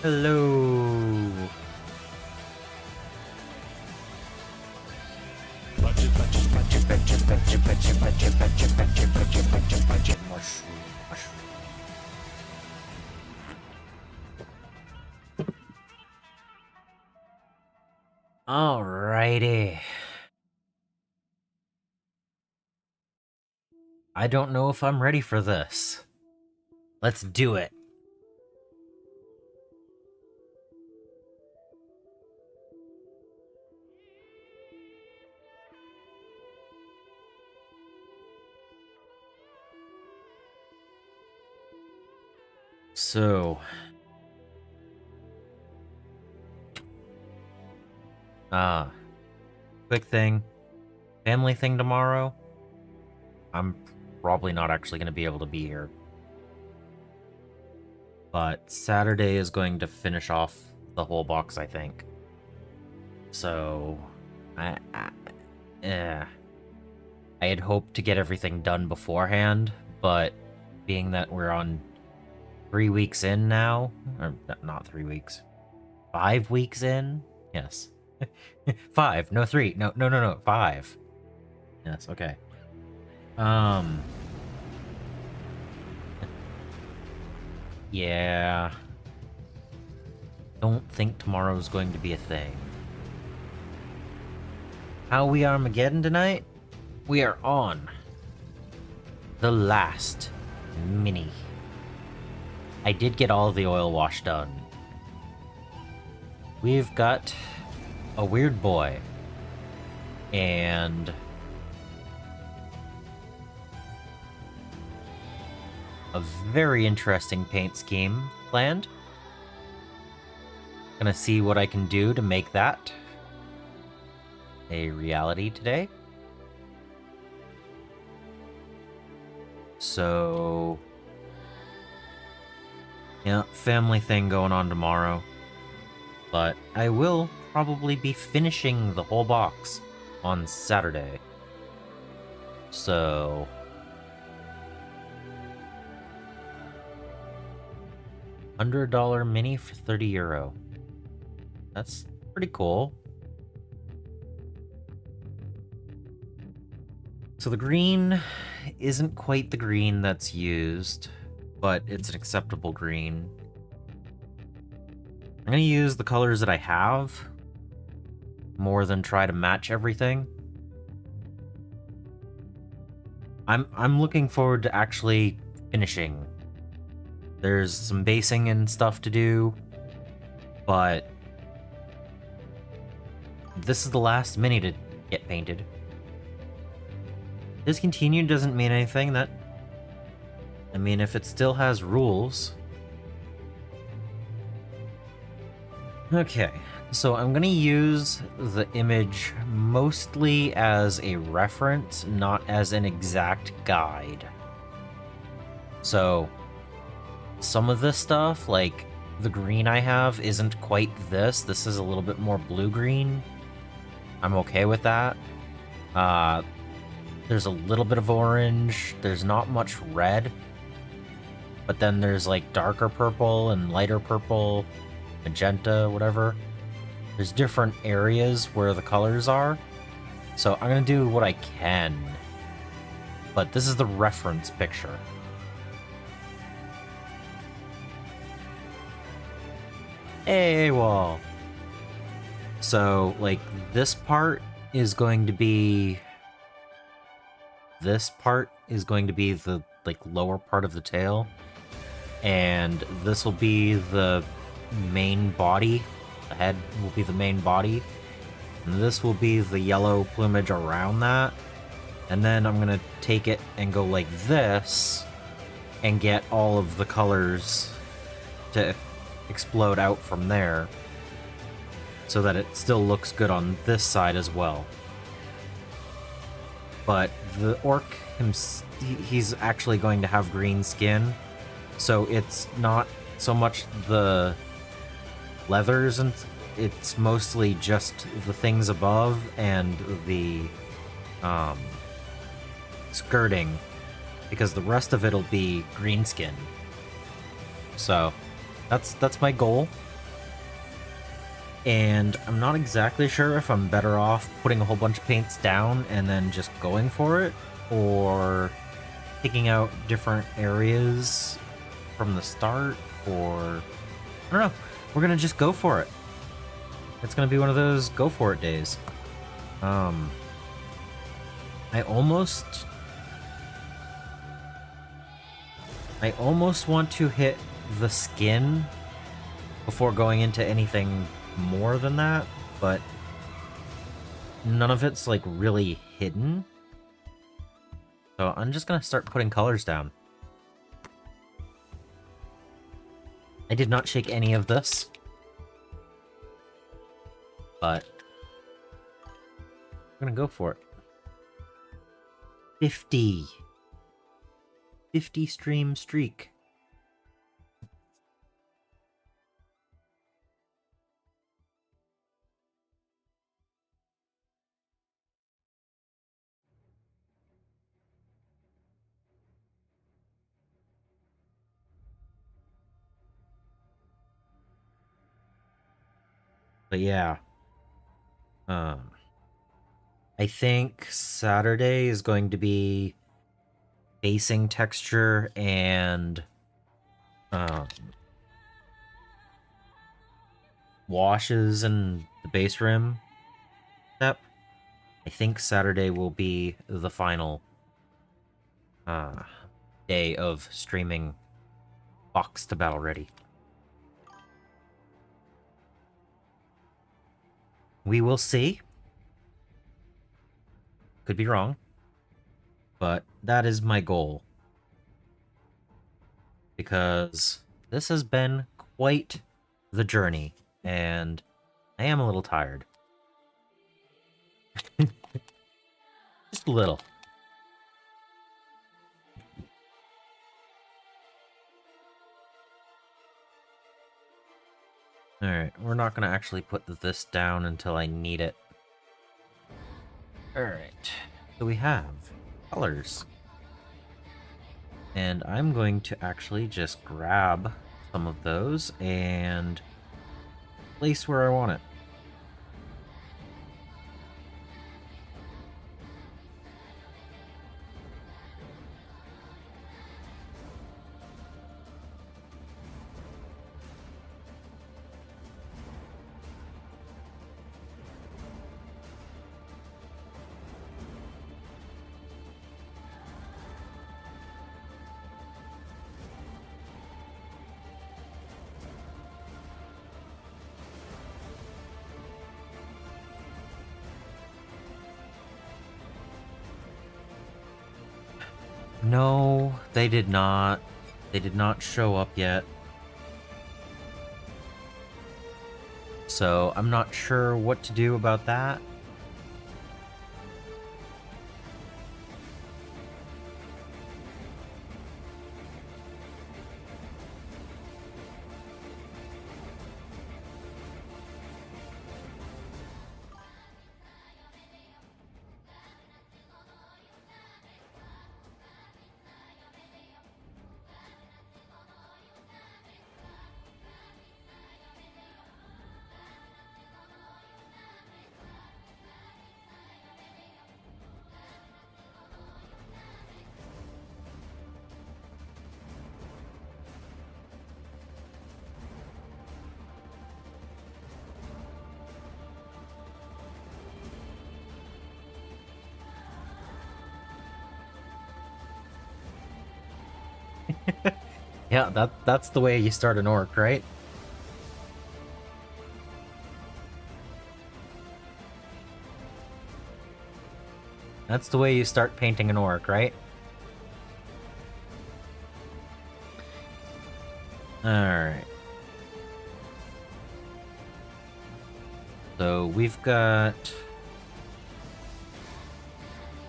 Hello. Mushroom. Alrighty. I don't know if I'm ready for this. Let's do it. So, quick thing, family thing tomorrow. I'm probably not actually going to be able to be here. But Saturday is going to finish off the whole box, I think. So, I had hoped to get everything done beforehand, but being that we're on 3 weeks in now, or not 3 weeks, 5 weeks in? Yes. 5, no 3, no, 5. Yes, okay. Yeah. Don't think tomorrow's going to be a thing. How we Armageddon tonight? We are on the last mini. I did get all the oil wash done. We've got a weird boy and a very interesting paint scheme planned. Gonna see what I can do to make that a reality today. So, yeah, family thing going on tomorrow. But I will probably be finishing the whole box on Saturday. So, $100 mini for €30. That's pretty cool. So the green isn't quite the green that's used, but it's an acceptable green. I'm gonna use the colors that I have more than try to match everything. I'm looking forward to actually finishing. There's some basing and stuff to do, but this is the last mini to get painted. Discontinued doesn't mean anything. That, I mean, if it still has rules. Okay, so I'm gonna use the image mostly as a reference, not as an exact guide. So, some of this stuff, like the green I have, isn't quite this. This is a little bit more blue-green. I'm okay with that. There's a little bit of orange. There's not much red. But then there's like darker purple and lighter purple, magenta, whatever. There's different areas where the colors are. So I'm going to do what I can. But this is the reference picture. Hey, wall. So, like, this part is going to be... This part is going to be the, like, lower part of the tail. And this will be the main body. The head will be the main body. And this will be the yellow plumage around that. And then I'm going to take it and go like this and get all of the colors to explode out from there so that it still looks good on this side as well. But the orc, he's actually going to have green skin, so it's not so much the leathers, and it's mostly just the things above and the skirting, because the rest of it'll be green skin. So that's my goal. And I'm not exactly sure if I'm better off putting a whole bunch of paints down and then just going for it, or picking out different areas from the start, or I don't know. We're gonna just go for it. It's gonna be one of those go for it days. I almost want to hit the skin before going into anything more than that, but none of it's like really hidden. So I'm just gonna start putting colors down. I did not shake any of this, but I'm gonna go for it. 50 stream streak. But yeah, I think Saturday is going to be basing texture and washes and the base rim step. I think Saturday will be the final day of streaming Box to Battle Ready. We will see. Could be wrong, but that is my goal. Because this has been quite the journey, and I am a little tired. Just a little. Alright, we're not going to actually put this down until I need it. Alright, so we have colors. And I'm going to actually just grab some of those and place where I want it. No, they did not. They did not show up yet. So I'm not sure what to do about that. Yeah, that's the way you start an orc, right? That's the way you start painting an orc, right? Alright. So we've got...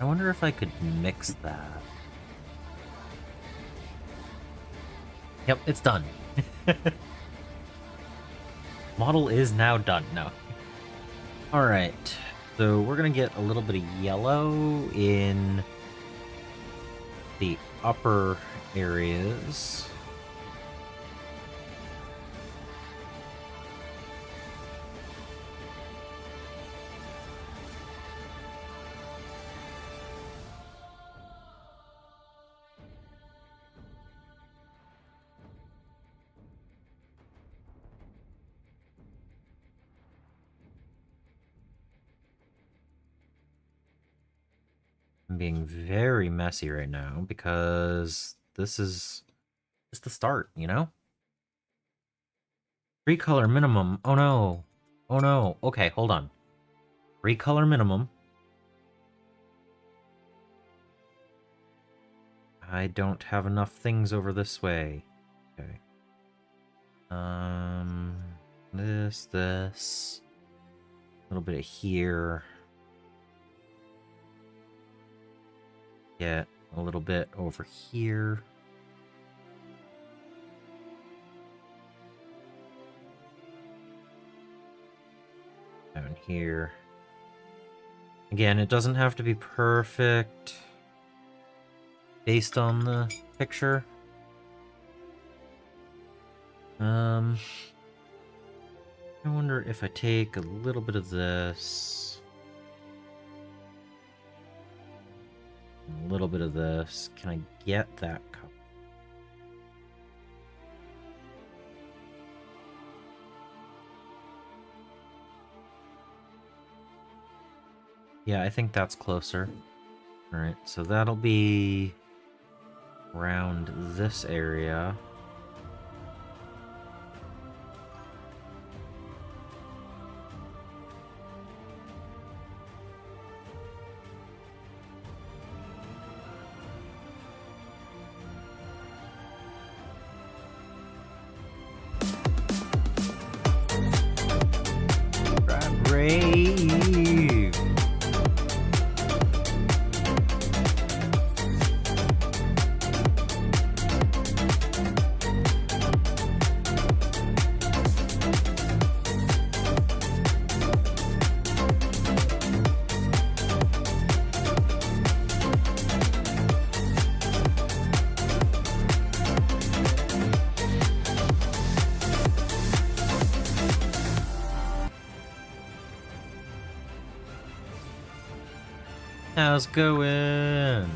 I wonder if I could mix that. Yep, it's done. Model is now done. No. Alright. So we're gonna get a little bit of yellow in the upper areas. I'm being very messy right now because this is just the start, you know? 3-color minimum. Oh no. Oh no. Okay, hold on. 3-color minimum. I don't have enough things over this way. Okay. This. A little bit of here. Get a little bit over here. Down here. Again, it doesn't have to be perfect based on the picture. I wonder if I take a little bit of this, a little bit of this. Can I get that color? Yeah, I think that's closer. Alright, so that'll be around this area. Brave! How's it going?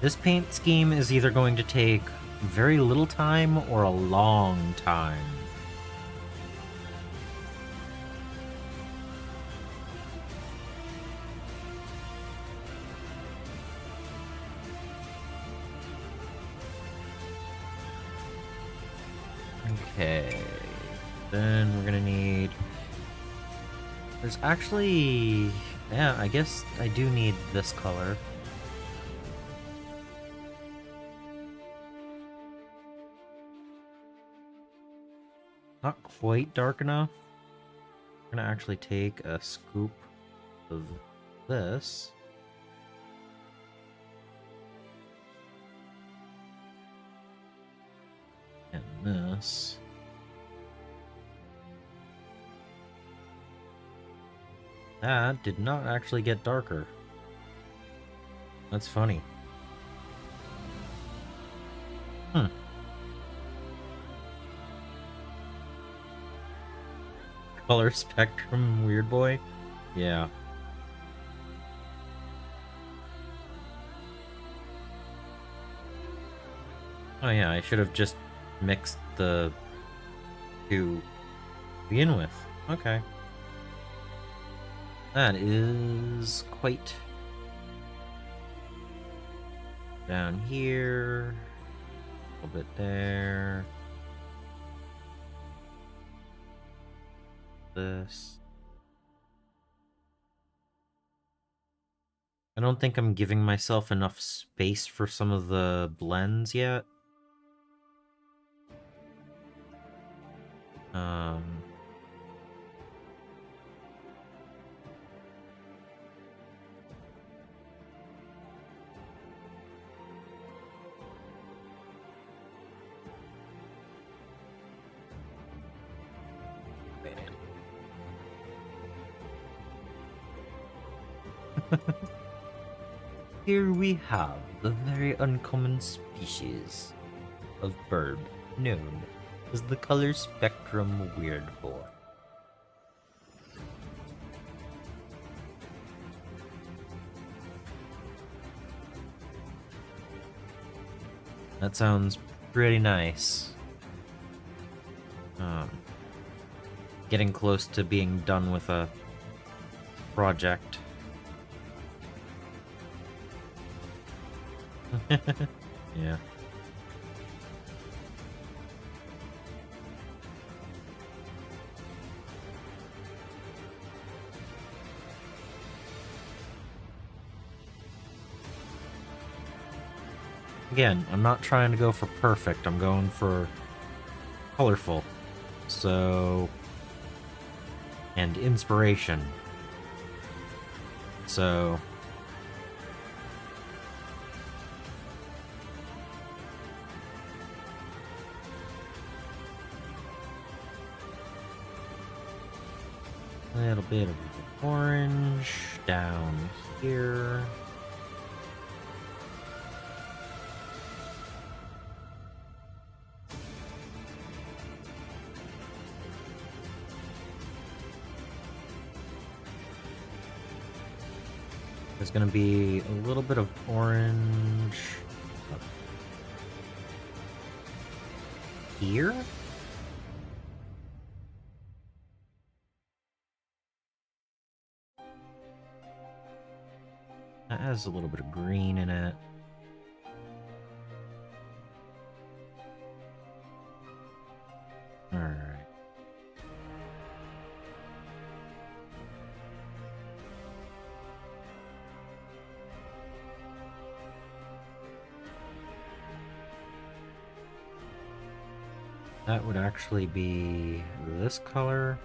This paint scheme is either going to take very little time or a long time. Okay, then we're gonna need... There's actually... Yeah, I guess I do need this color. Not quite dark enough. I'm gonna actually take a scoop of this. And this. That did not actually get darker. That's funny. Color spectrum, weird boy? Yeah. Oh yeah, I should have just mixed the two to begin with. Okay. That is quite down here, a little bit there. This. I don't think I'm giving myself enough space for some of the blends yet. Here we have the very uncommon species of bird known as the color spectrum weird boy. That sounds pretty nice. Getting close to being done with a project. Yeah. Again, I'm not trying to go for perfect, I'm going for colorful. So... and inspiration. So... a little bit of orange down here. There's going to be a little bit of orange up here. That has a little bit of green in it. Alright. That would actually be this color.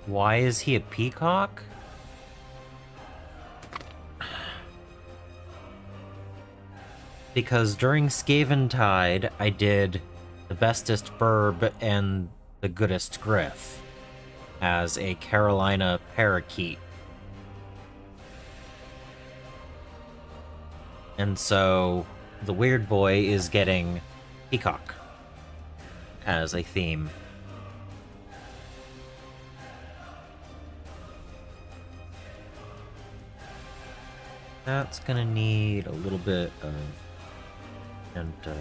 Why is he a peacock? Because during Scaventide, I did the bestest burb and the goodest griff as a Carolina parakeet. And so the weird boy is getting peacock as a theme. That's gonna need a little bit of magenta.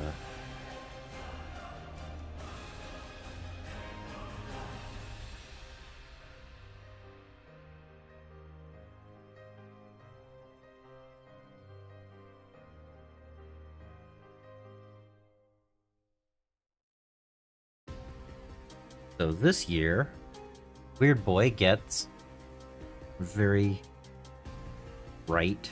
So this year, Weird Boy gets very bright.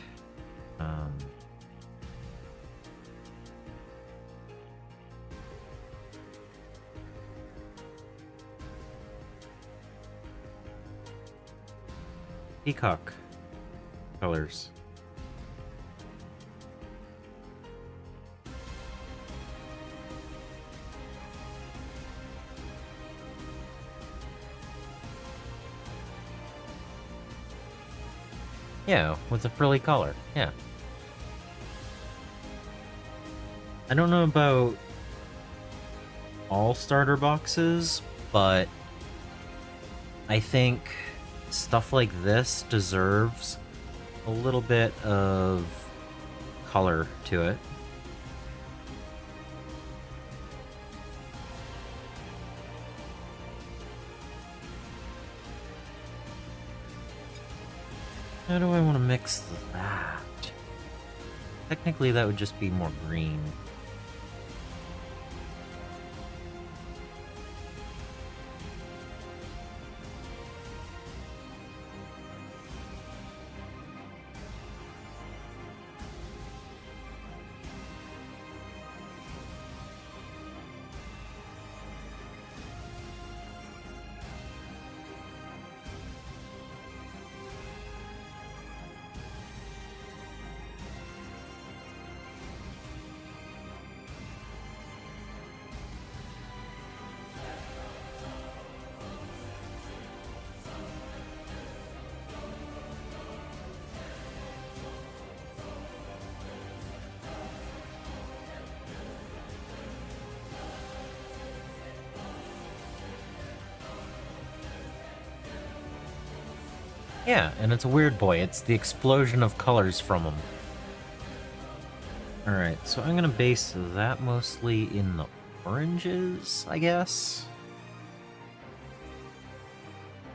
Peacock colors. Yeah, with a frilly collar. Yeah. I don't know about all starter boxes, but I think stuff like this deserves a little bit of color to it. How do I want to mix that? Technically, that would just be more green. Yeah, and it's a weird boy. It's the explosion of colors from him. Alright, so I'm gonna base that mostly in the oranges, I guess.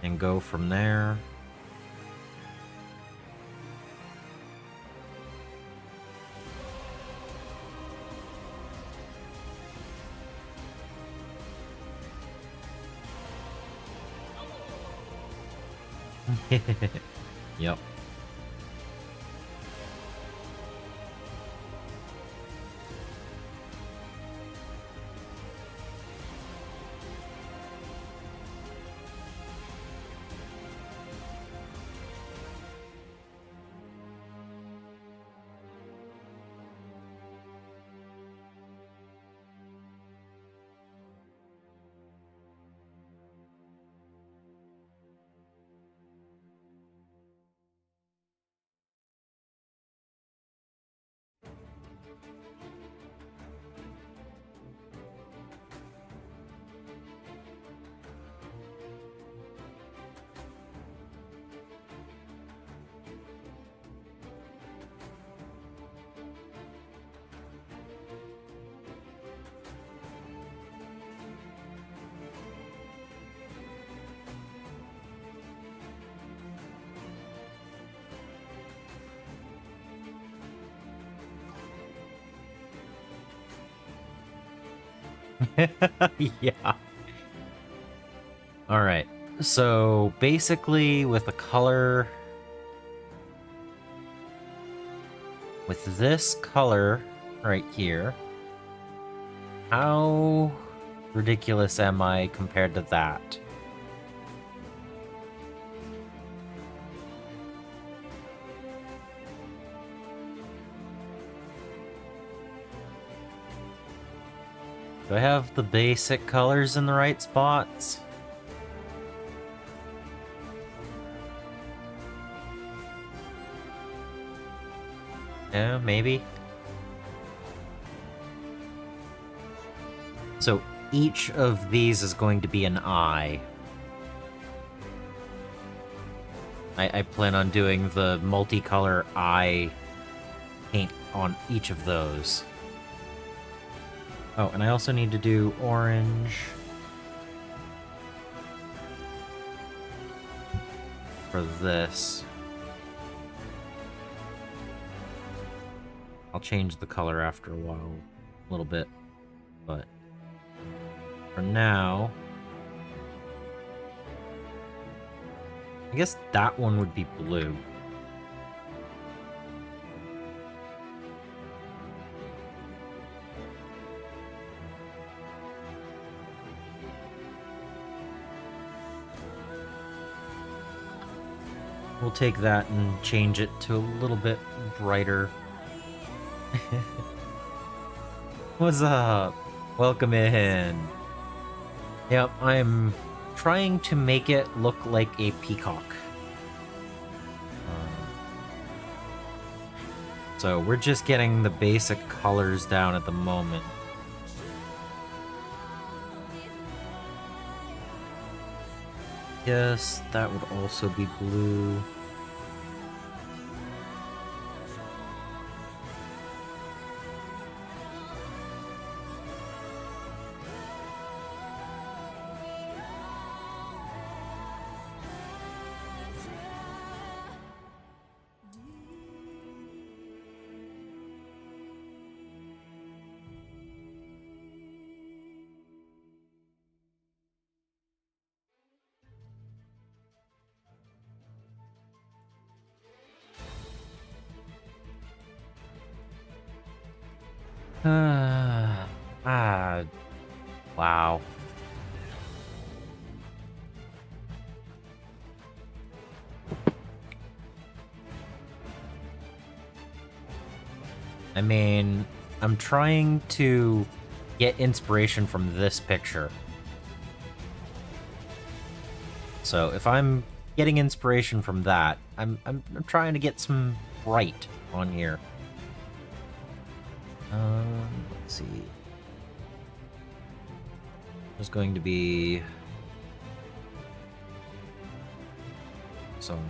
And go from there. Yep. Yeah. Alright, so basically with the color... With this color right here, how ridiculous am I compared to that? Do I have the basic colors in the right spots? Yeah, maybe. So each of these is going to be an eye. I plan on doing the multicolor eye paint on each of those. Oh, and I also need to do orange for this. I'll change the color after a while, a little bit, but for now, I guess that one would be blue. We'll take that and change it to a little bit brighter. What's up? Welcome in. Yep, I'm trying to make it look like a peacock. So we're just getting the basic colors down at the moment. Yes, that would also be blue. Wow. I mean, I'm trying to get inspiration from this picture. So if I'm getting inspiration from that, I'm trying to get some bright on here. Let's see. There's going to be some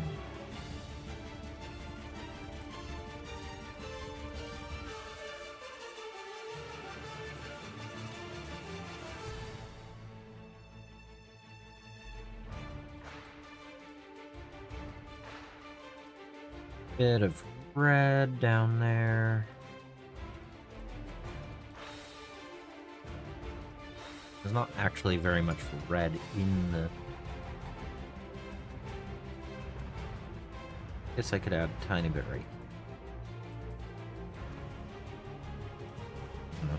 Bit of red down there. There's not actually very much red in the... Guess I could add a tiny bit right. No.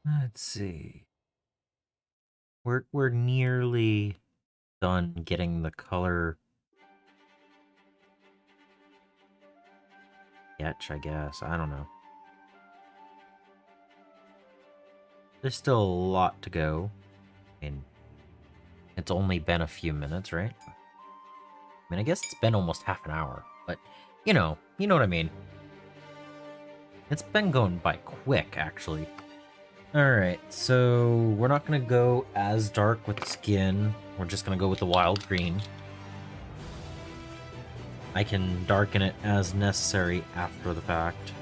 Let's see. We're nearly done getting the color sketch, I guess. I don't know. There's still a lot to go. And it's only been a few minutes, right? I mean, I guess it's been almost half an hour, but you know what I mean. It's been going by quick, actually. Alright, so we're not going to go as dark with the skin. We're just going to go with the wild green. I can darken it as necessary after the fact.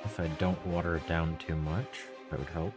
If I don't water it down too much, that would help.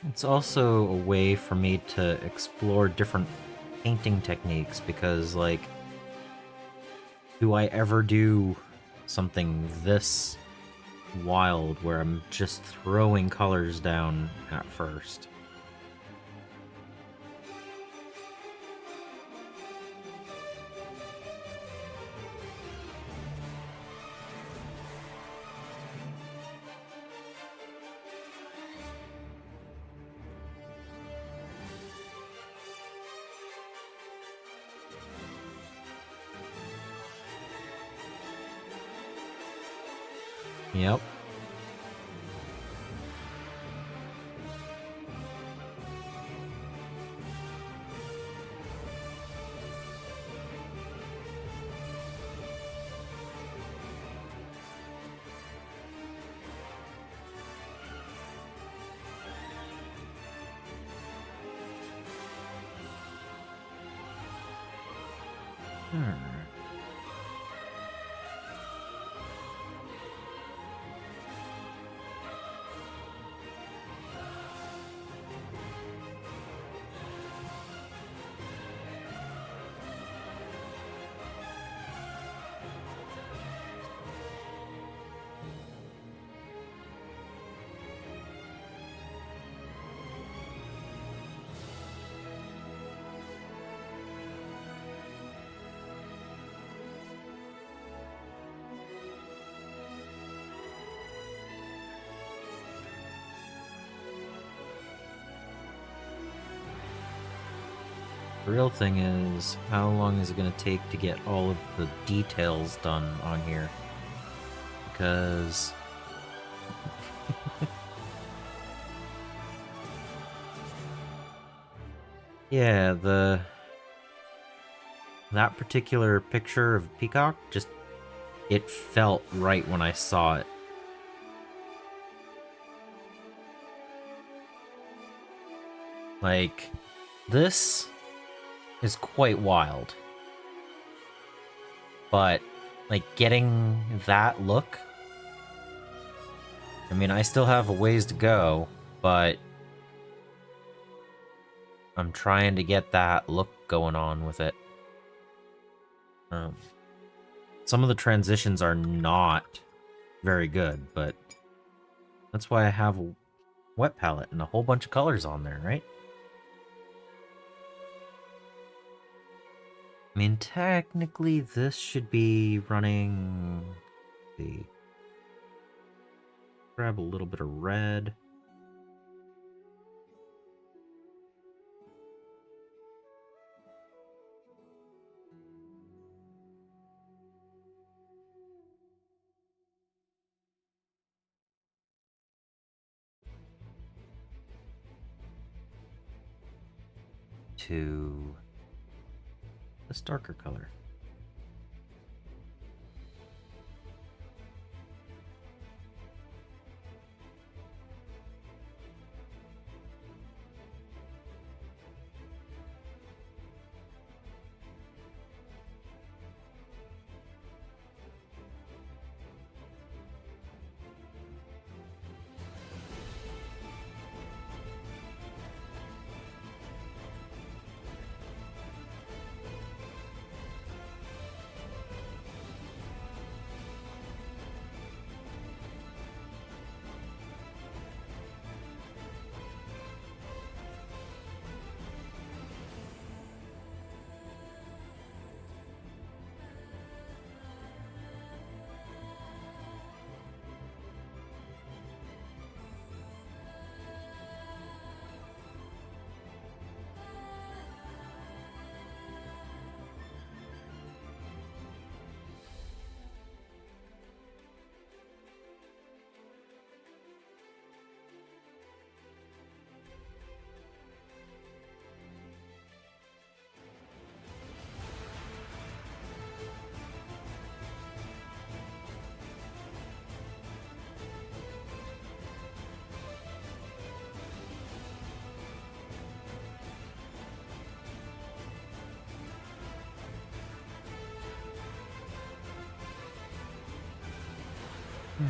It's also a way for me to explore different painting techniques because, like, do I ever do something this wild where I'm just throwing colors down at first? Yep. The real thing is, how long is it going to take to get all of the details done on here? Because... yeah, that particular picture of Peacock, just... it felt right when I saw it. Like, this is quite wild. But, like, getting that look... I mean, I still have a ways to go, but... I'm trying to get that look going on with it. Some of the transitions are not very good, but... that's why I have a wet palette and a whole bunch of colors on there, right? I mean, technically, this should be running... let's see. Grab a little bit of red. To this darker color.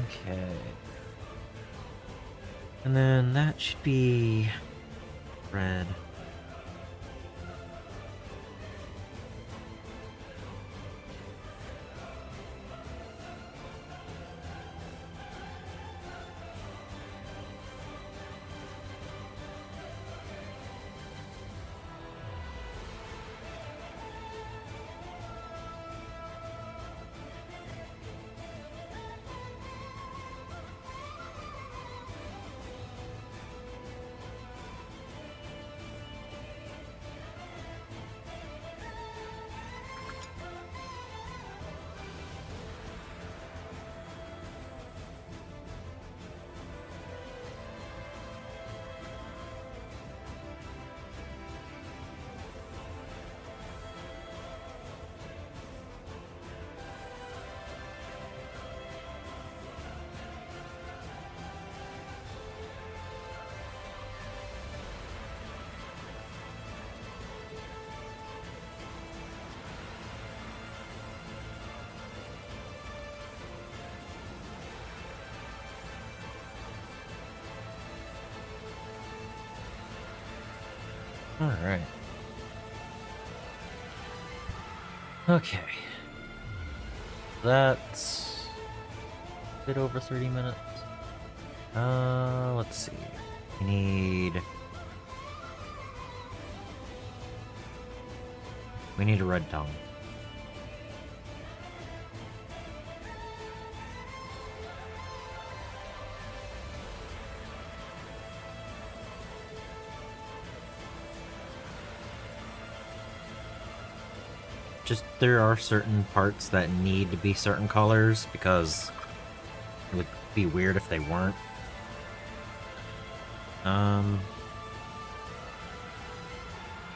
Okay. And then that should be red. Alright. Okay. That's a bit over 30 minutes. Let's see. We need a red tongue. Just, there are certain parts that need to be certain colors because it would be weird if they weren't.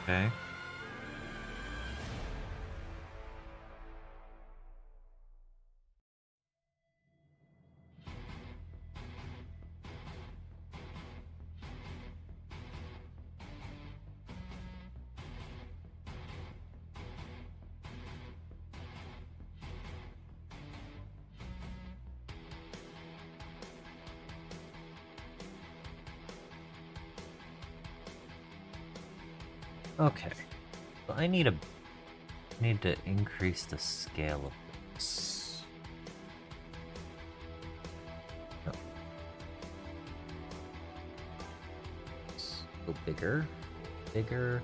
Okay. Okay. So I need to increase the scale of this. No. Let's go bigger. Bigger.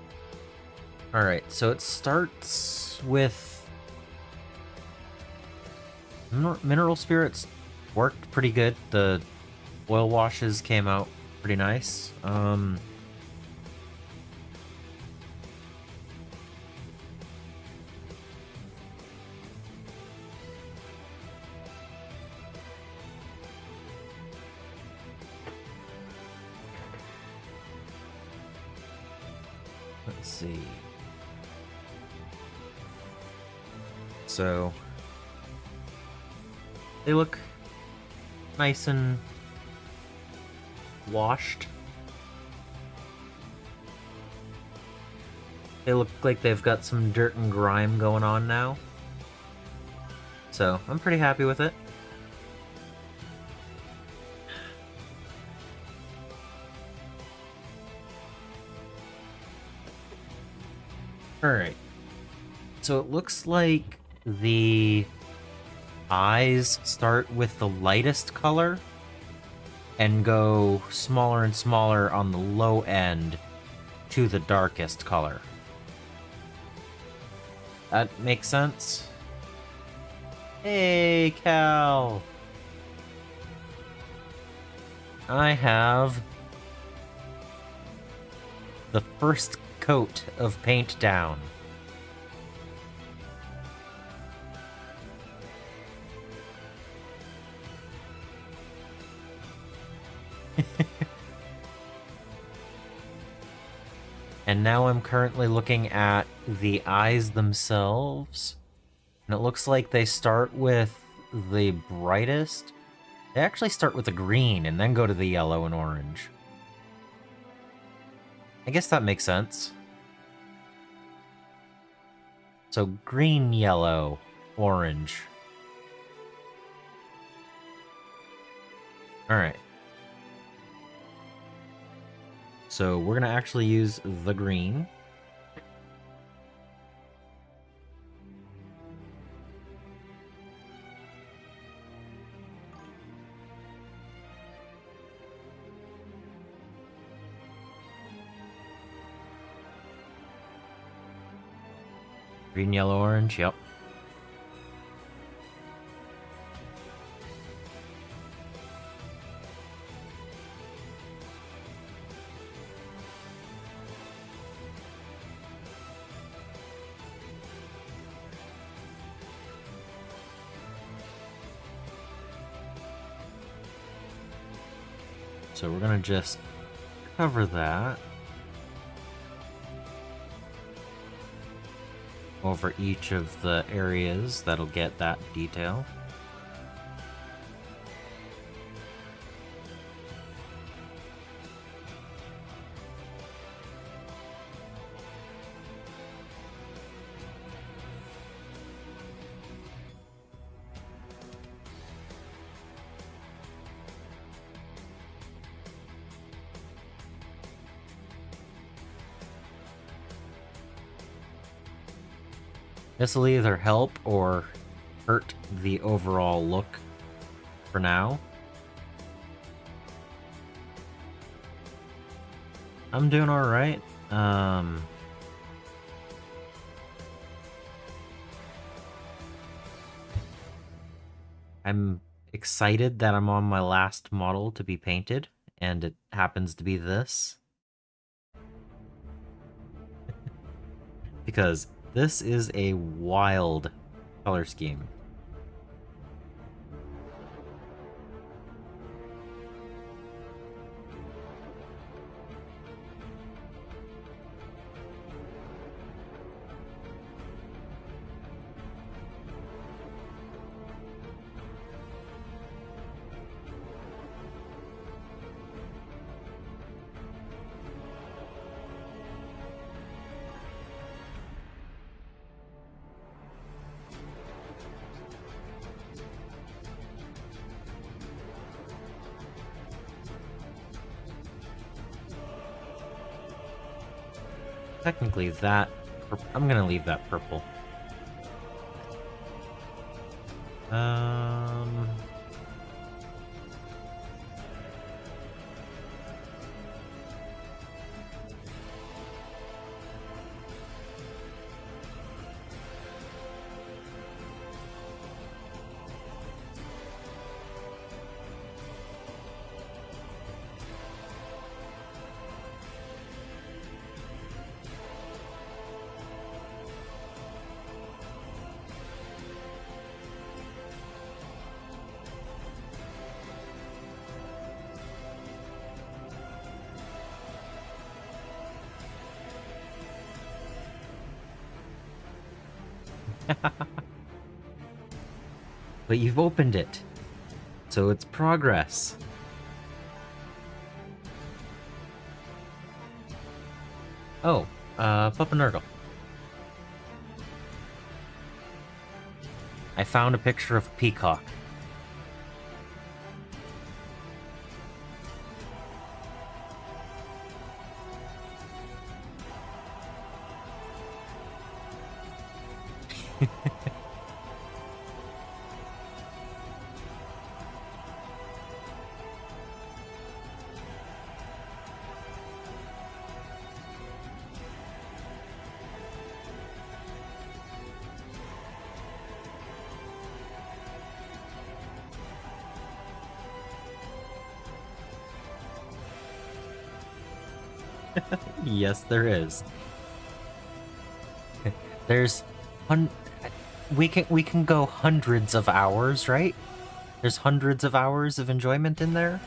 Alright, so it starts with mineral spirits worked pretty good. The oil washes came out pretty nice. Let's see. So they look nice and washed. They look like they've got some dirt and grime going on now. So I'm pretty happy with it. Alright. So it looks like the eyes start with the lightest color and go smaller and smaller on the low end to the darkest color. That makes sense? Hey, Cal! I have the first coat of paint down. And now I'm currently looking at the eyes themselves, and it looks like they start with the brightest. They actually start with the green and then go to the yellow and orange. I guess that makes sense. So green, yellow, orange. Alright. So we're going to actually use the green. Green, yellow, orange, yep. So we're gonna just cover that over each of the areas that'll get that detail. This will either help or hurt the overall look for now. I'm doing alright. I'm excited that I'm on my last model to be painted, and it happens to be this. Because this is a wild color scheme. Technically that... I'm gonna leave that purple. But you've opened it, so it's progress. Oh, Papa Nurgle. I found a picture of a peacock. Yes, there is. There's we can go hundreds of hours, right? There's hundreds of hours of enjoyment in there.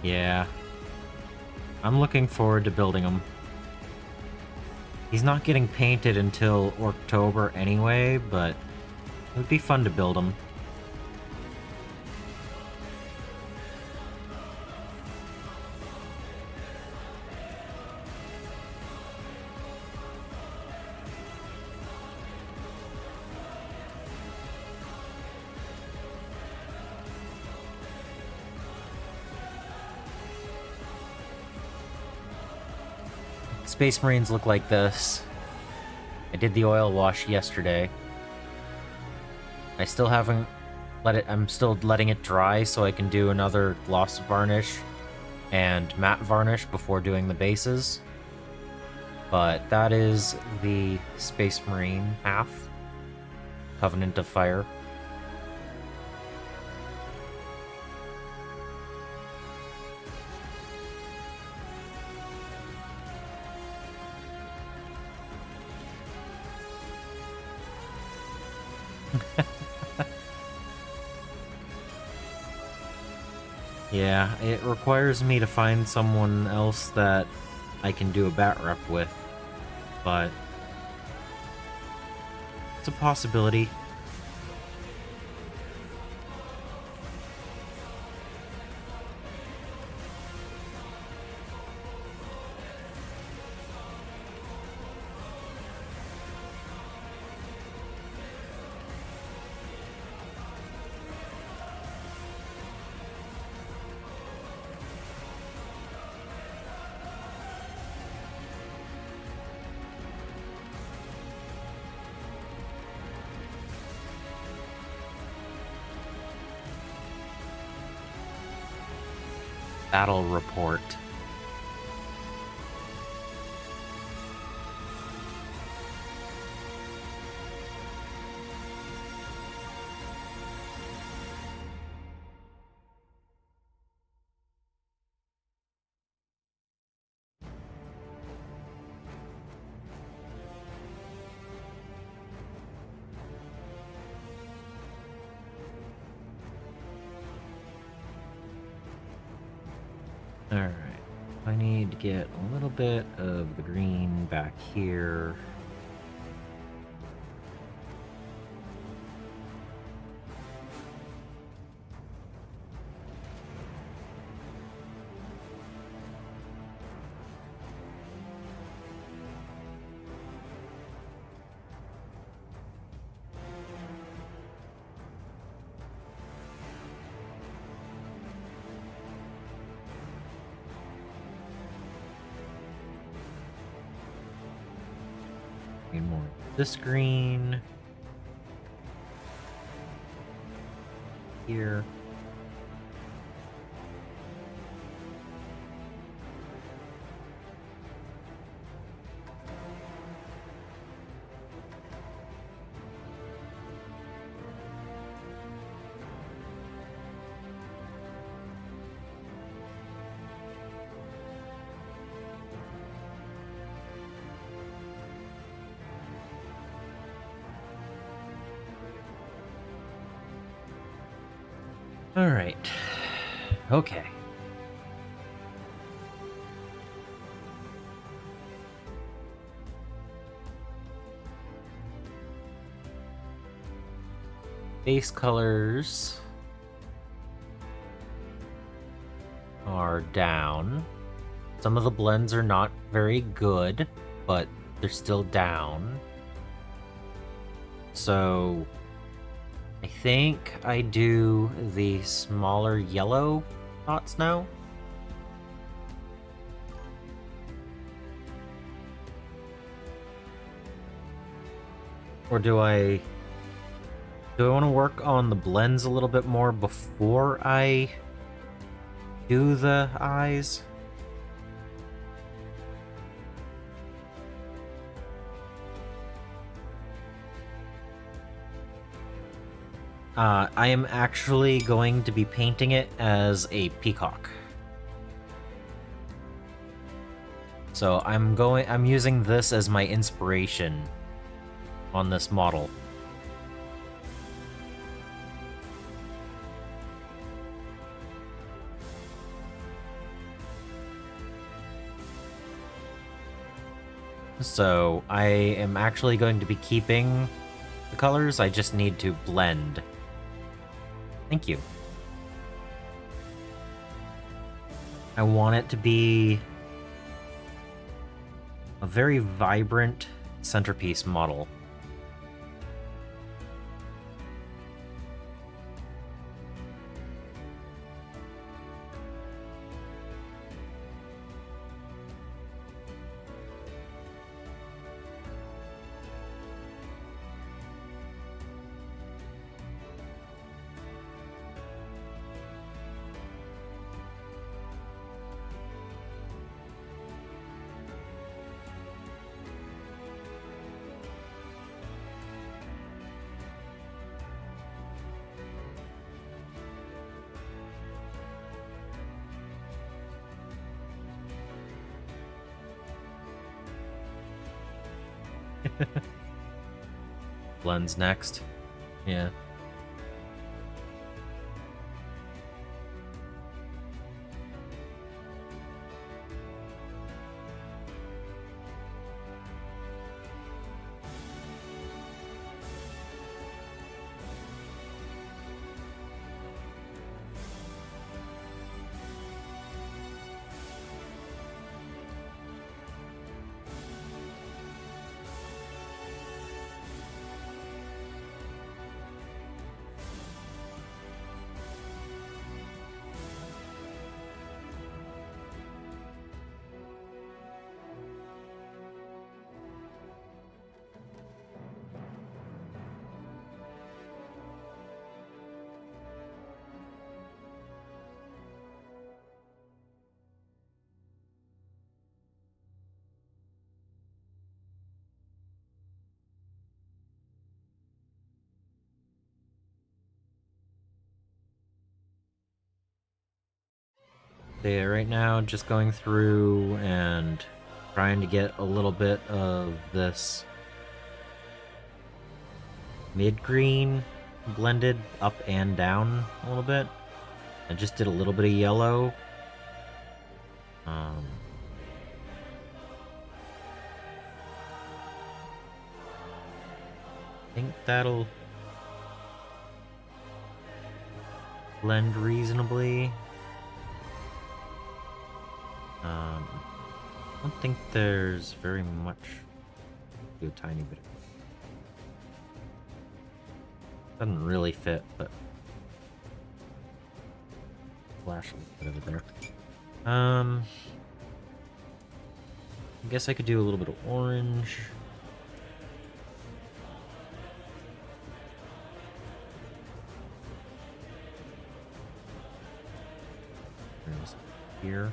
Yeah. I'm looking forward to building him. He's not getting painted until October anyway, but it would be fun to build him. Space Marines look like this. I did the oil wash yesterday. I still haven't let it... I'm still letting it dry so I can do another gloss varnish and matte varnish before doing the bases. But that is the Space Marine half. Covenant of Fire. Yeah, it requires me to find someone else that I can do a bat rep with, but it's a possibility. Battle report. Alright, I need to get a little bit of the green back here. Need more of this green. Here. All right. Okay. Base colors are down. Some of the blends are not very good, but they're still down. So I think I do the smaller yellow dots now. Or do I want to work on the blends a little bit more before I do the eyes? I am actually going to be painting it as a peacock. So I'm using this as my inspiration on this model. So I am actually going to be keeping the colors, I just need to blend. Thank you. I want it to be a very vibrant centerpiece model. Blends next. Yeah. So yeah, right now just going through and trying to get a little bit of this mid-green blended up and down a little bit. I just did a little bit of yellow. I think that'll blend reasonably. I don't think there's very much. Do a tiny bit. Doesn't really fit, but flash a little bit of it there. I guess I could do a little bit of orange. Here.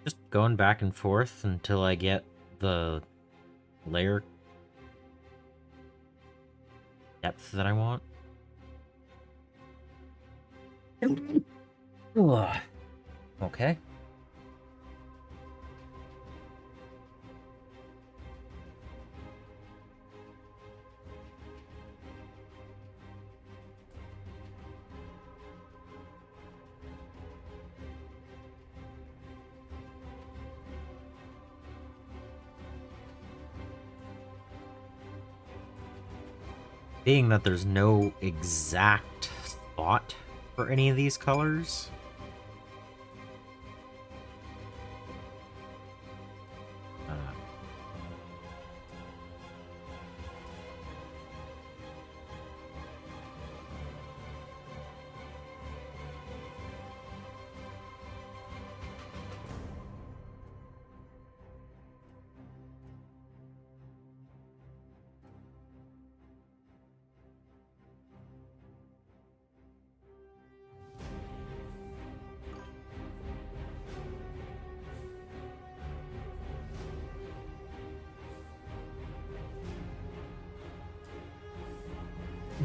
Just going back and forth until I get the layer depth that I want. Okay. Being that there's no exact spot for any of these colors,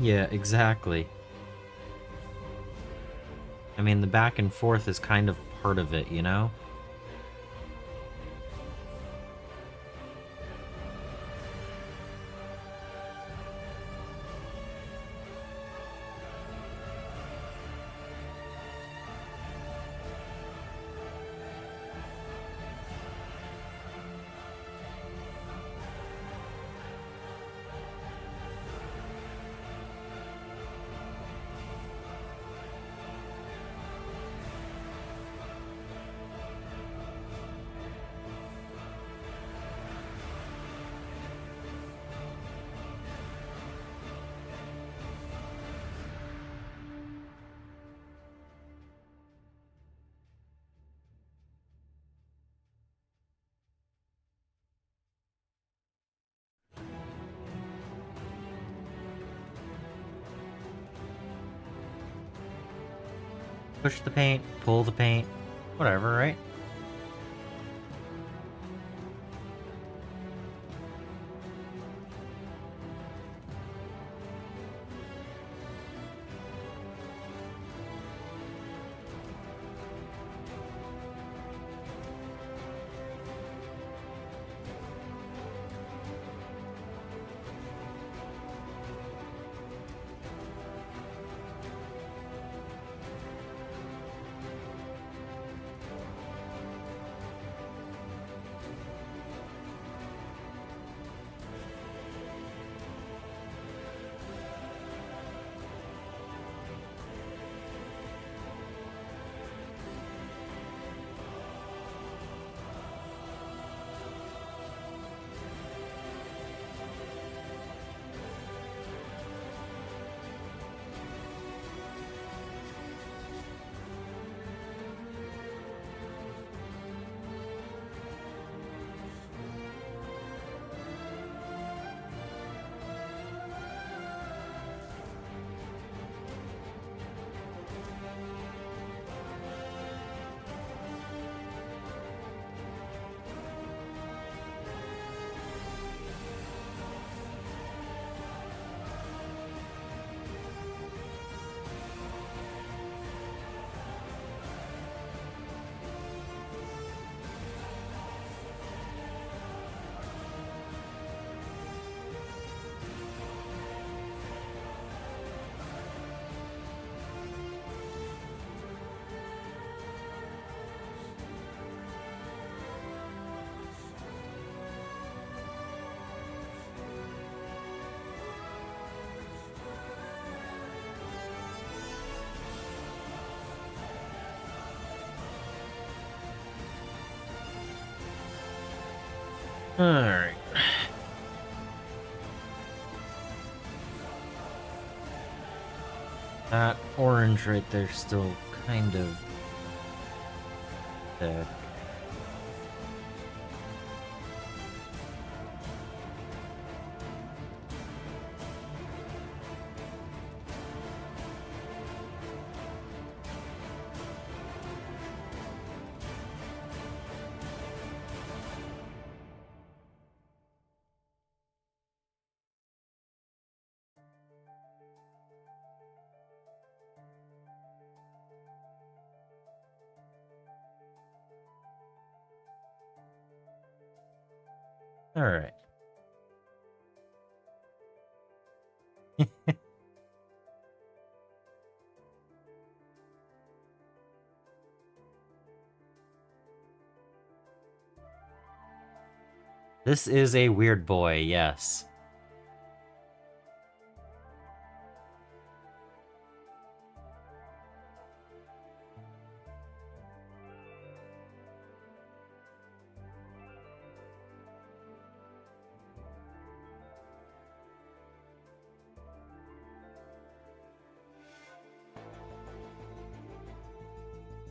yeah, exactly. I mean, the back and forth is kind of part of it, you know? Push the paint, pull the paint, whatever, right? Alright. That orange right there still kind of dead. Alright. This is a weird boy, yes.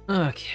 Okay.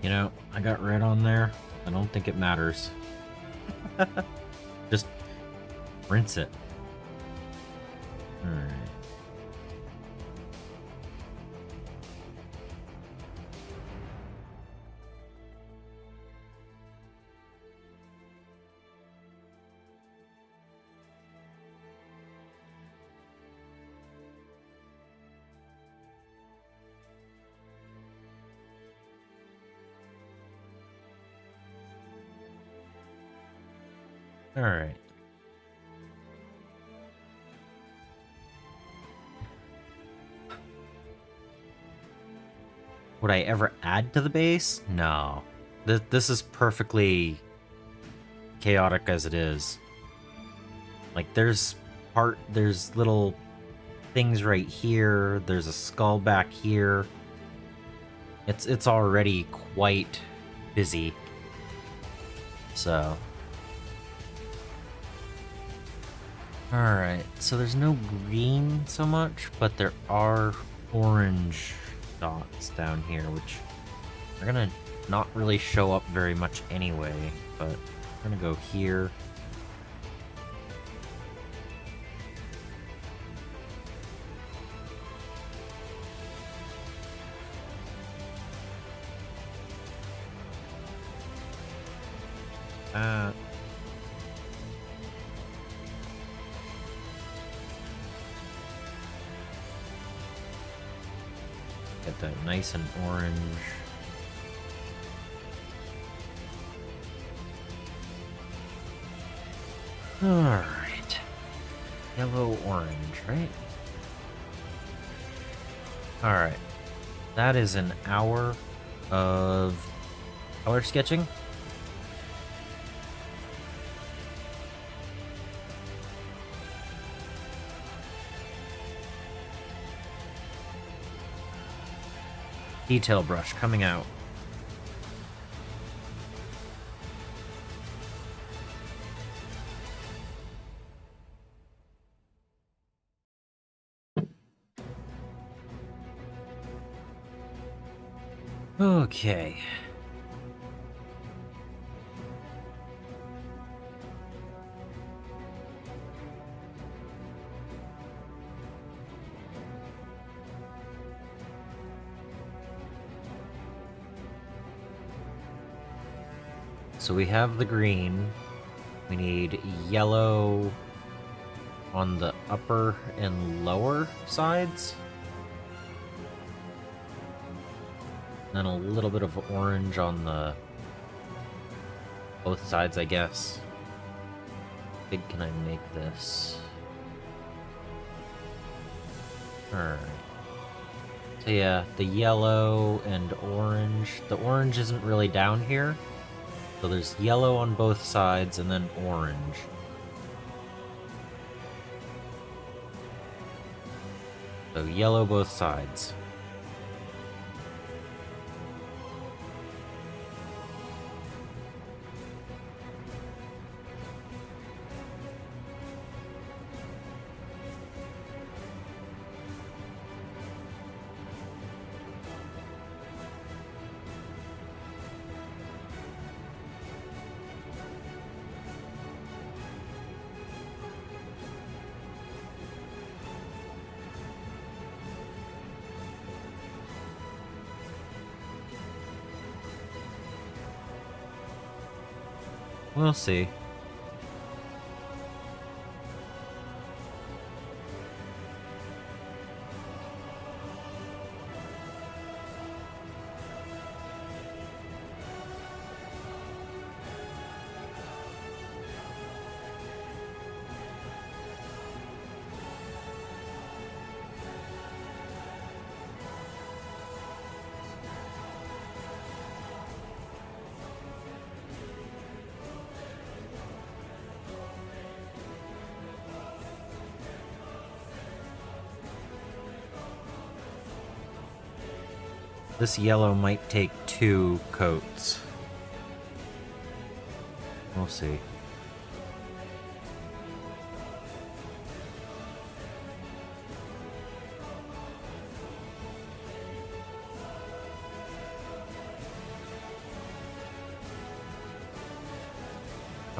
You know, I got red on there. I don't think it matters. Just rinse it. Alright. Alright. Would I ever add to the base? No. This is perfectly chaotic as it is. Like, there's little things right here. There's a skull back here. It's already quite busy. So... Alright, so there's no green so much, but there are orange dots down here, which are gonna not really show up very much anyway, but we're gonna go here. Get that nice and orange. Alright. Yellow, orange, right? Alright. That is an hour of color sketching. Detail brush coming out. Okay. So we have the green. We need yellow on the upper and lower sides. Then a little bit of orange on the both sides, I guess. How big can I make this? Alright. So yeah, the yellow and orange. The orange isn't really down here. So there's yellow on both sides and then orange. So yellow both sides. We'll see. This yellow might take 2 coats. We'll see.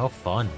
Oh, fun.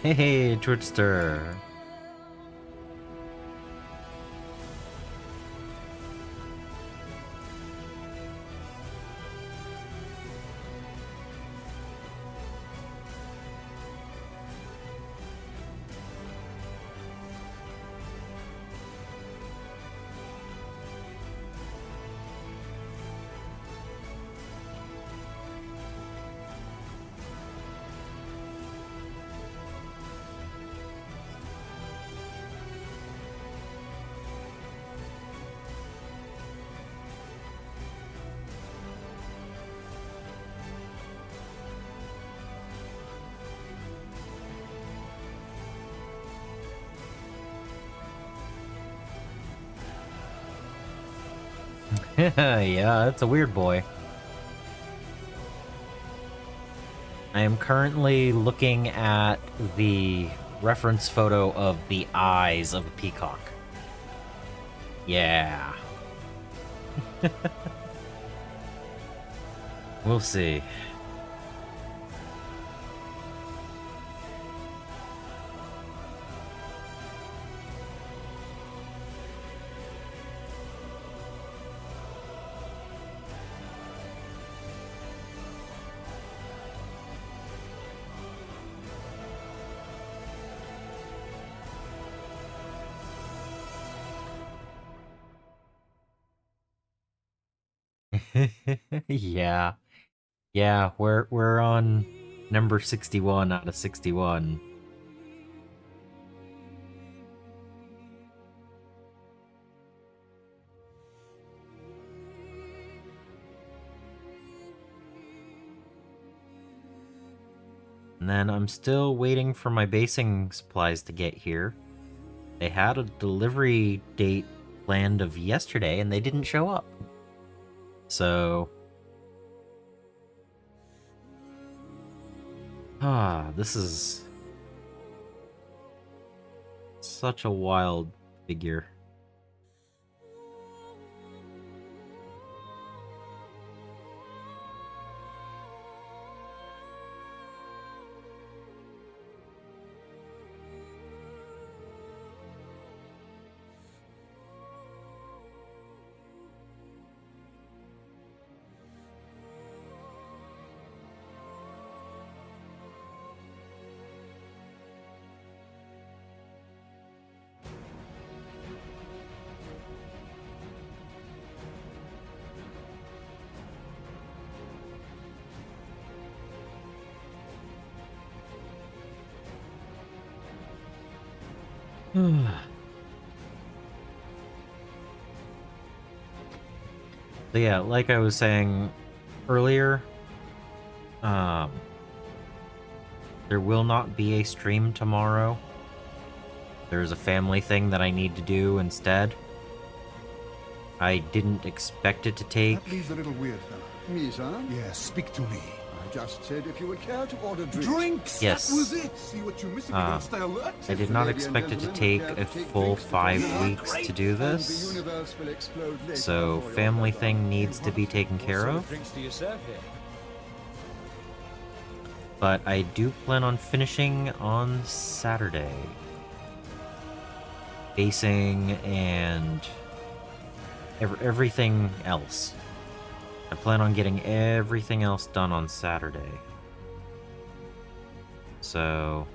Hey, Twitster. Yeah, that's a weird boy. I am currently looking at the reference photo of the eyes of a peacock. Yeah. We'll see. Yeah. Yeah, we're on number 61 out of 61. And then I'm still waiting for my basing supplies to get here. They had a delivery date planned of yesterday and they didn't show up. So this is such a wild figure. So yeah, like I was saying earlier, there will not be a stream tomorrow. There's a family thing that I need to do instead. I didn't expect it to take... That leaves a little weird, fella. Me, sir? Yes, speak to me. I just said if you would care to order drinks. Drinks! Yes. That was it! See what you miss if you don't stay alert? I did not expect it to take a full 5 weeks to do this. So, family thing needs to be taken care of. Drinks do you serve here? But I do plan on finishing on Saturday. Basing and everything else. I plan on getting everything else done on Saturday. So...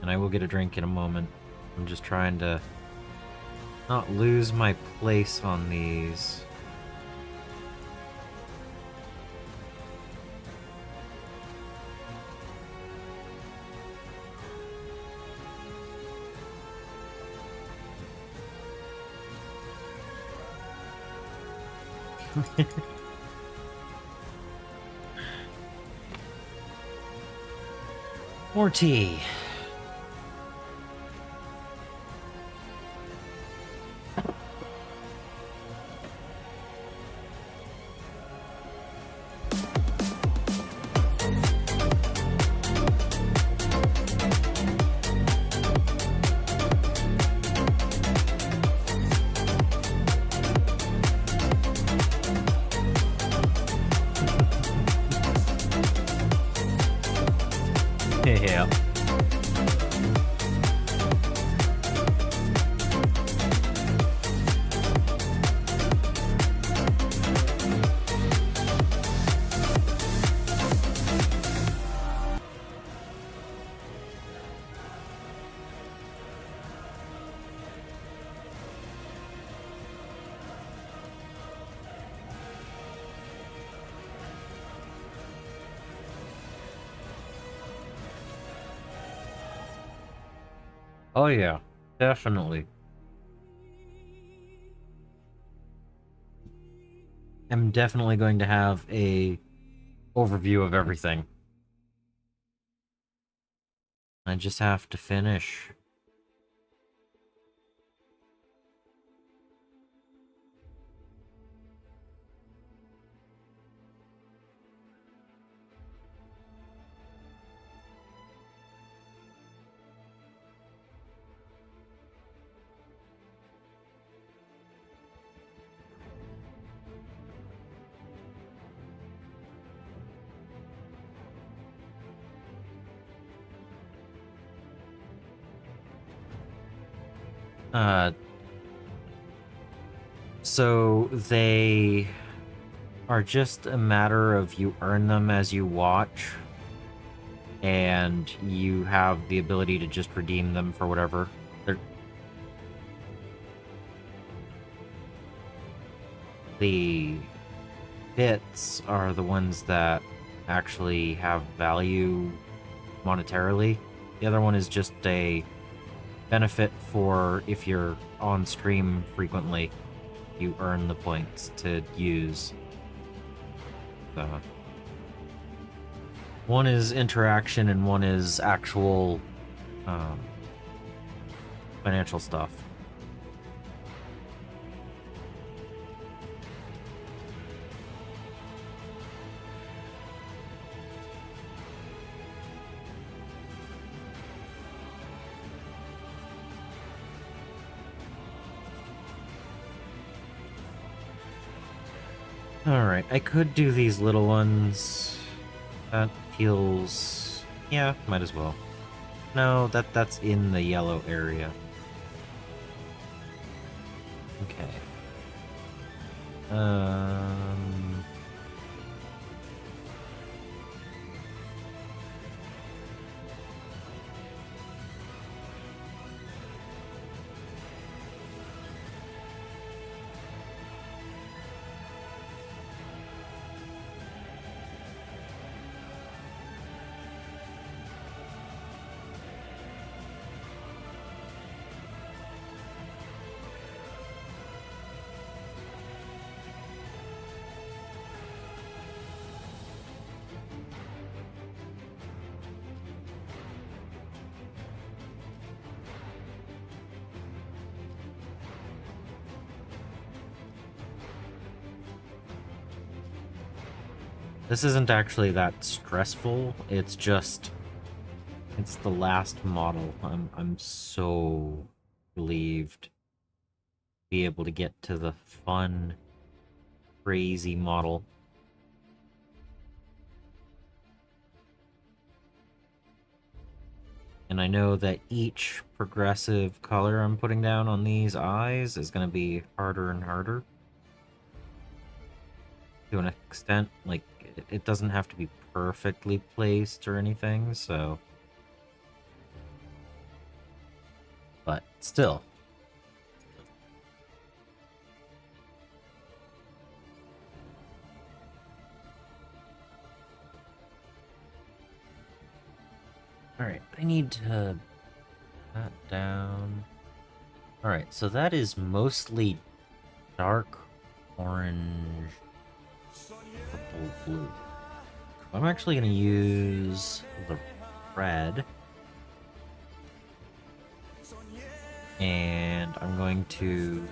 and I will get a drink in a moment. I'm just trying to not lose my place on these. More tea. Yeah. Oh yeah, definitely. I'm definitely going to have a overview of everything. I just have to finish. So they are just a matter of you earn them as you watch, and you have the ability to just redeem them for whatever. The bits are the ones that actually have value monetarily. The other one is just a benefit for if you're on stream frequently, you earn the points to use. One is interaction and one is actual financial stuff. Alright, I could do these little ones. That feels... yeah, might as well. No, that's in the yellow area. Okay. This isn't actually that stressful. It's just, it's the last model. I'm so relieved to be able to get to the fun, crazy model. And I know that each progressive color I'm putting down on these eyes is going to be harder and harder. To an extent, like, it doesn't have to be perfectly placed or anything, so... But still. Alright, I need to... that down... Alright, so that is mostly dark orange, purple, blue. I'm actually going to use the red. And I'm going to...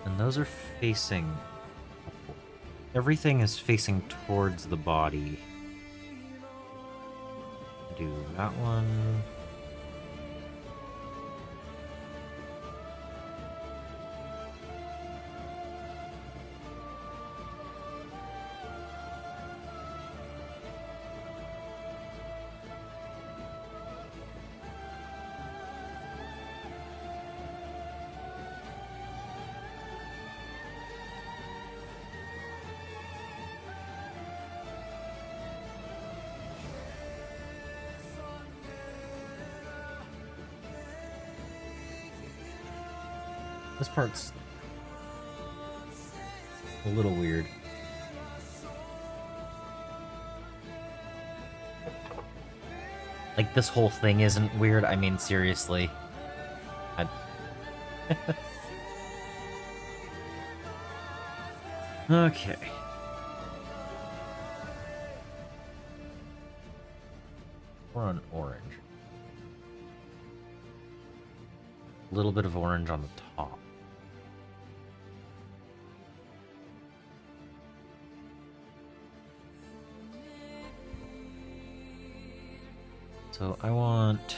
And those are facing... Everything is facing towards the body. Do that one. This part's a little weird. Like, this whole thing isn't weird. I mean, seriously. Okay. We're on orange. A little bit of orange on the top. So I want...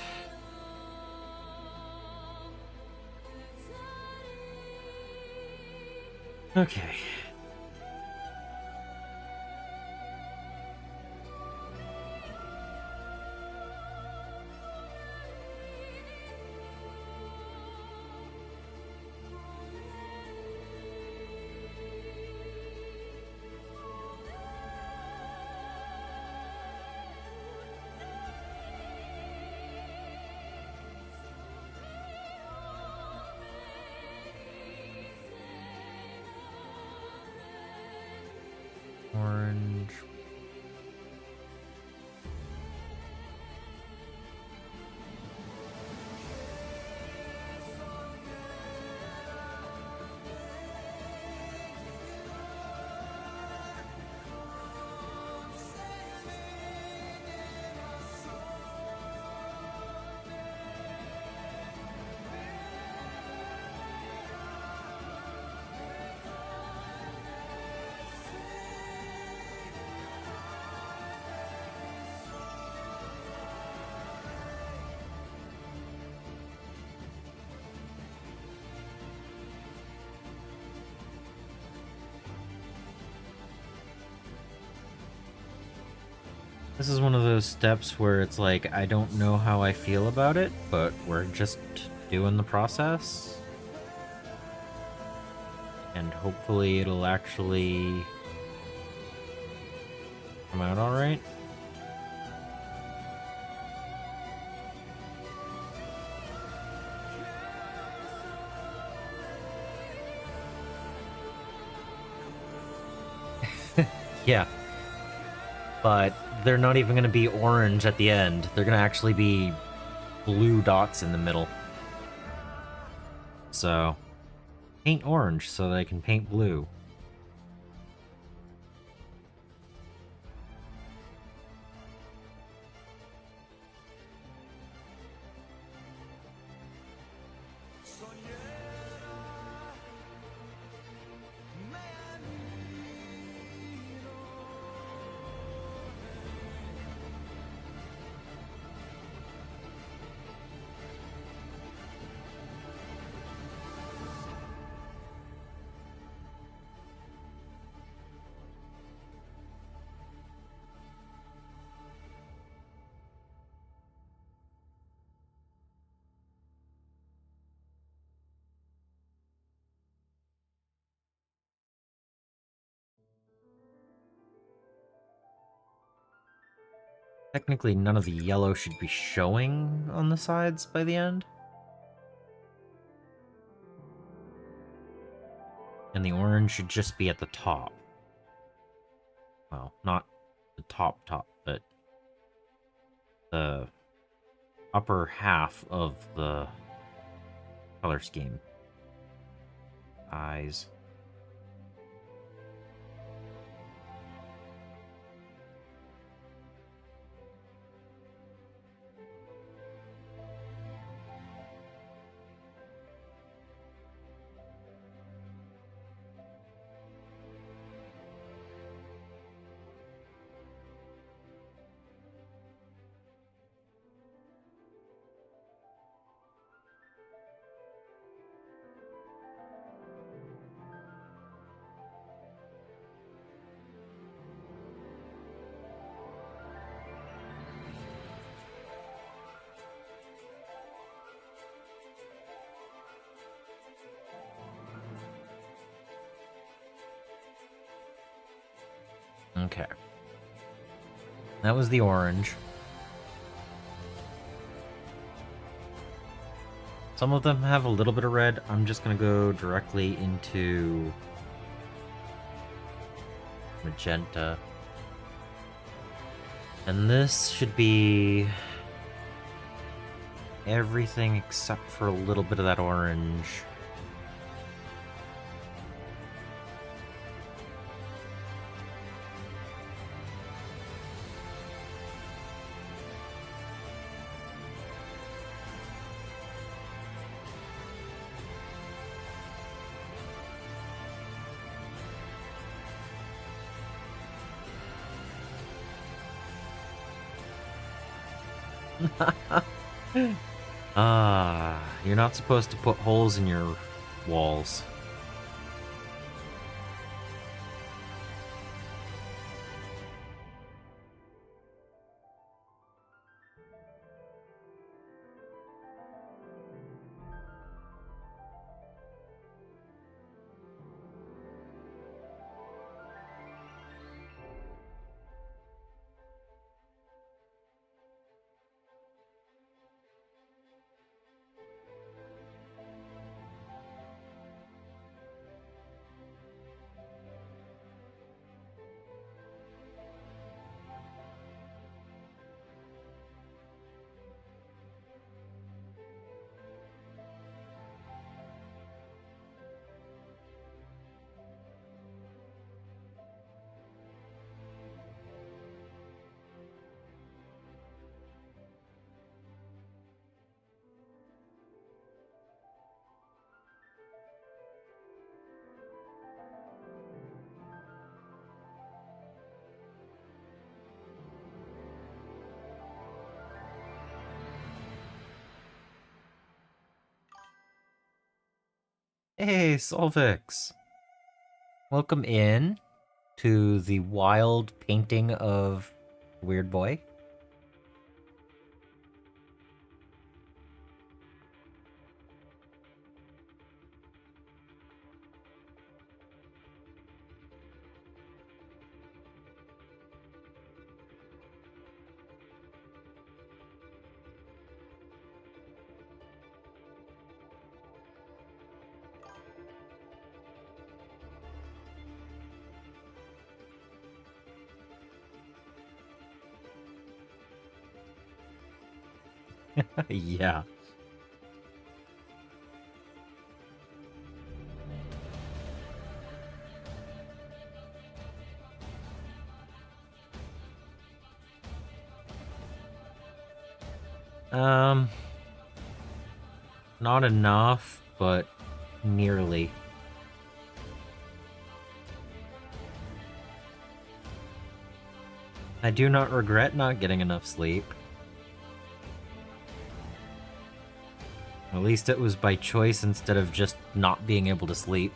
Okay. Orange. This is one of those steps where it's like, I don't know how I feel about it, but we're just doing the process. And hopefully it'll actually come out alright. Yeah. But they're not even going to be orange at the end. They're going to actually be blue dots in the middle. So, paint orange so that I can paint blue. Technically, none of the yellow should be showing on the sides by the end. And the orange should just be at the top. Well, not the top, but the upper half of the color scheme. Eyes. Okay. That was the orange. Some of them have a little bit of red. I'm just going to go directly into magenta. And this should be everything except for a little bit of that orange. You're not supposed to put holes in your walls. Hey, Solvix! Welcome in to the wild painting of Weird Boy. Yeah. Not enough, but nearly. I do not regret not getting enough sleep. At least it was by choice instead of just not being able to sleep.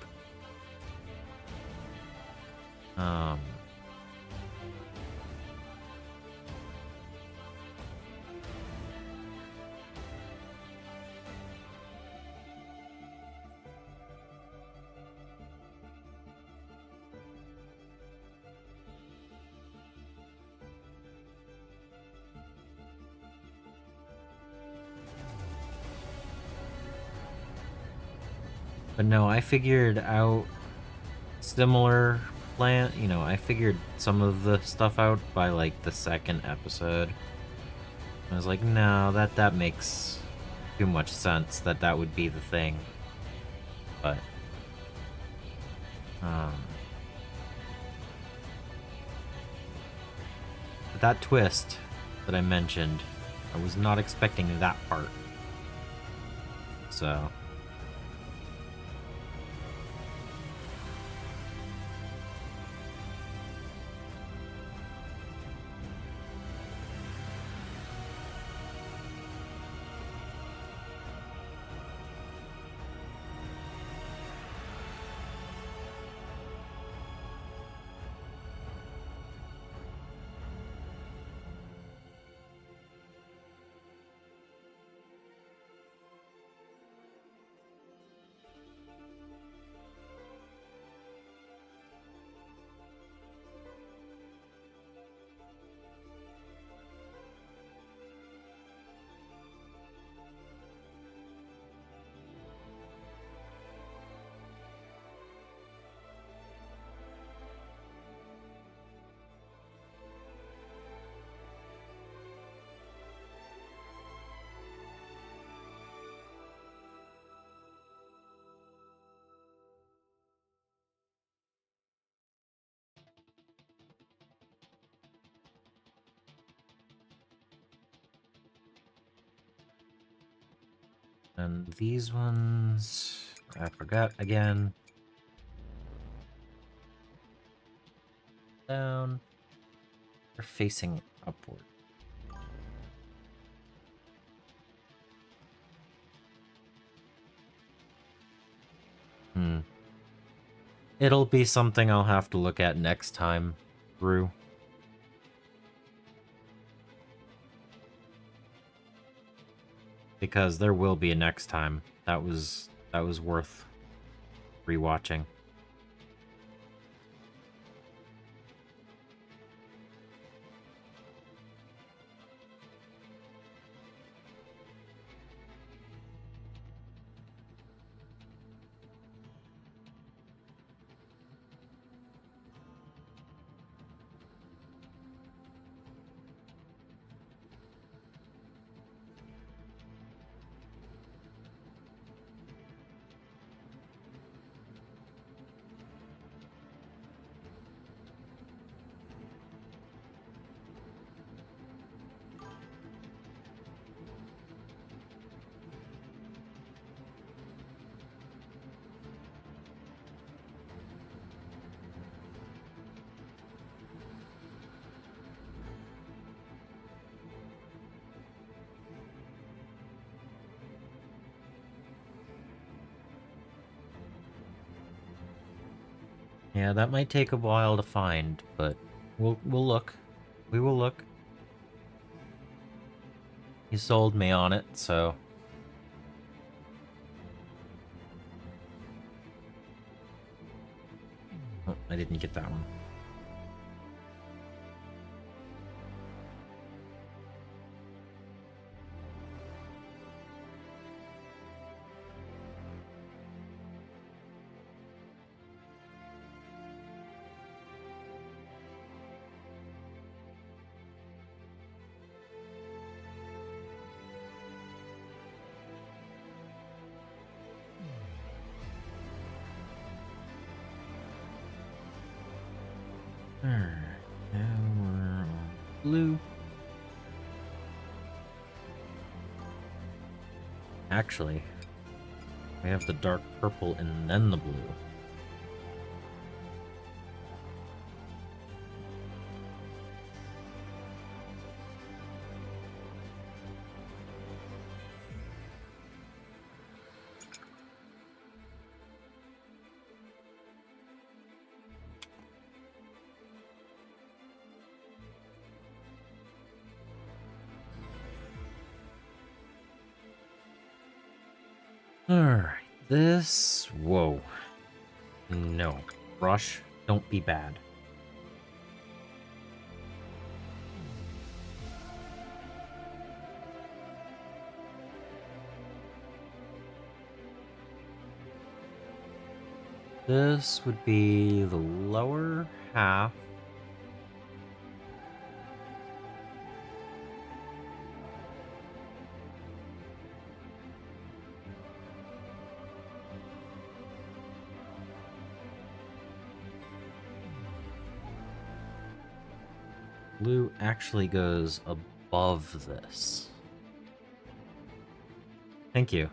But no, I figured out similar plan. You know, I figured some of the stuff out by like the second episode. I was like, no, that makes too much sense that would be the thing. But that twist that I mentioned, I was not expecting that part. So and these ones, I forgot again. Down. They're facing upward. It'll be something I'll have to look at next time through. Because there will be a next time. That was worth rewatching. Yeah, that might take a while to find, but we'll look. We will look. You sold me on it, so oh, I didn't get that one. Alright, now we're on blue. Actually, we have the dark purple and then the blue. Alright, this... Whoa. No. Rush, don't be bad. This would be the lower half. Blue actually goes above this. Thank you.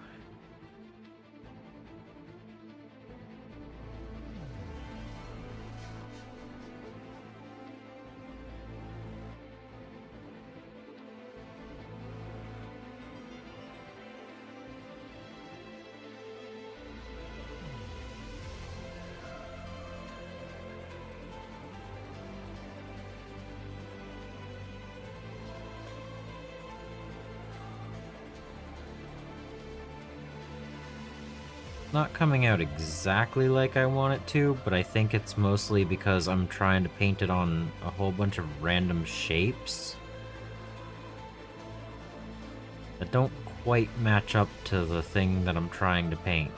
Not coming out exactly like I want it to, but I think it's mostly because I'm trying to paint it on a whole bunch of random shapes that don't quite match up to the thing that I'm trying to paint.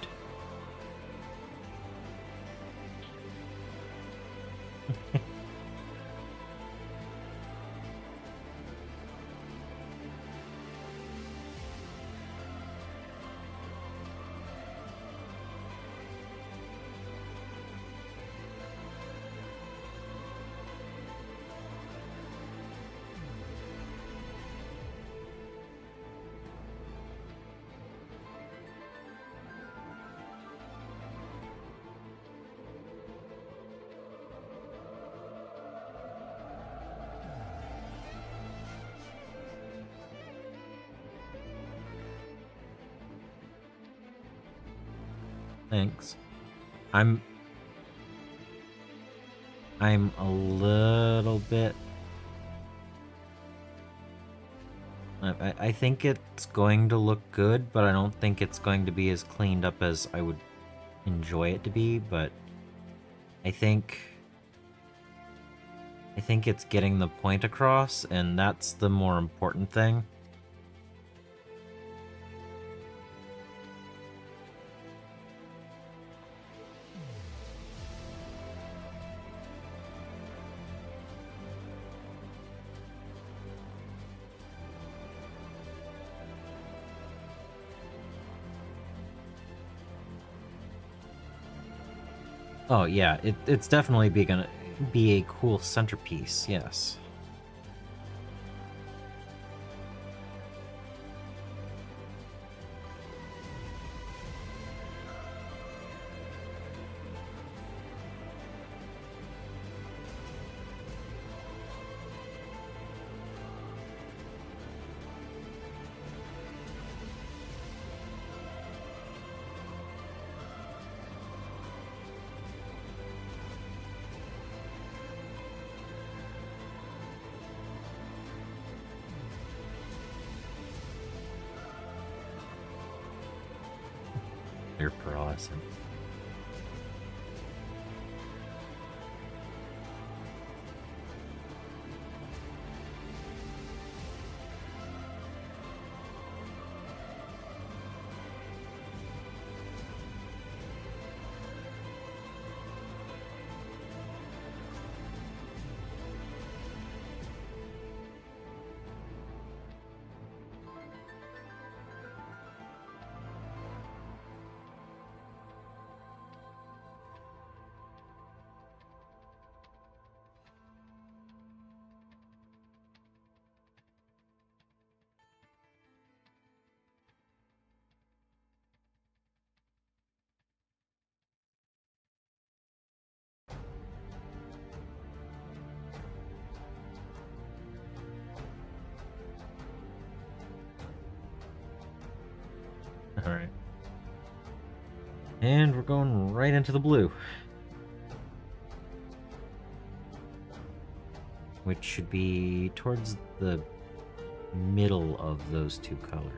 Thanks. I'm a little bit... I think it's going to look good, but I don't think it's going to be as cleaned up as I would enjoy it to be, but I think it's getting the point across, and that's the more important thing. Oh yeah, it's definitely gonna be a cool centerpiece, yes. You're pearlescent. Alright. And we're going right into the blue. Which should be towards the middle of those two colors.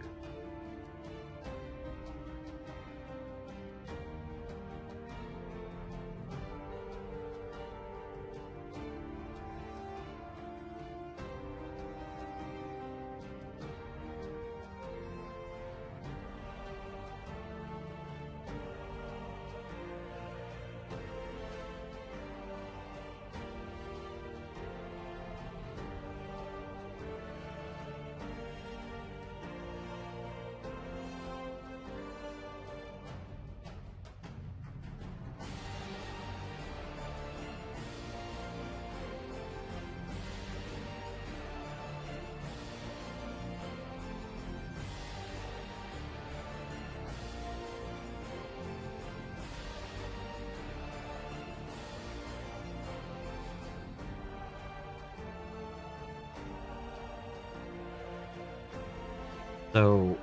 So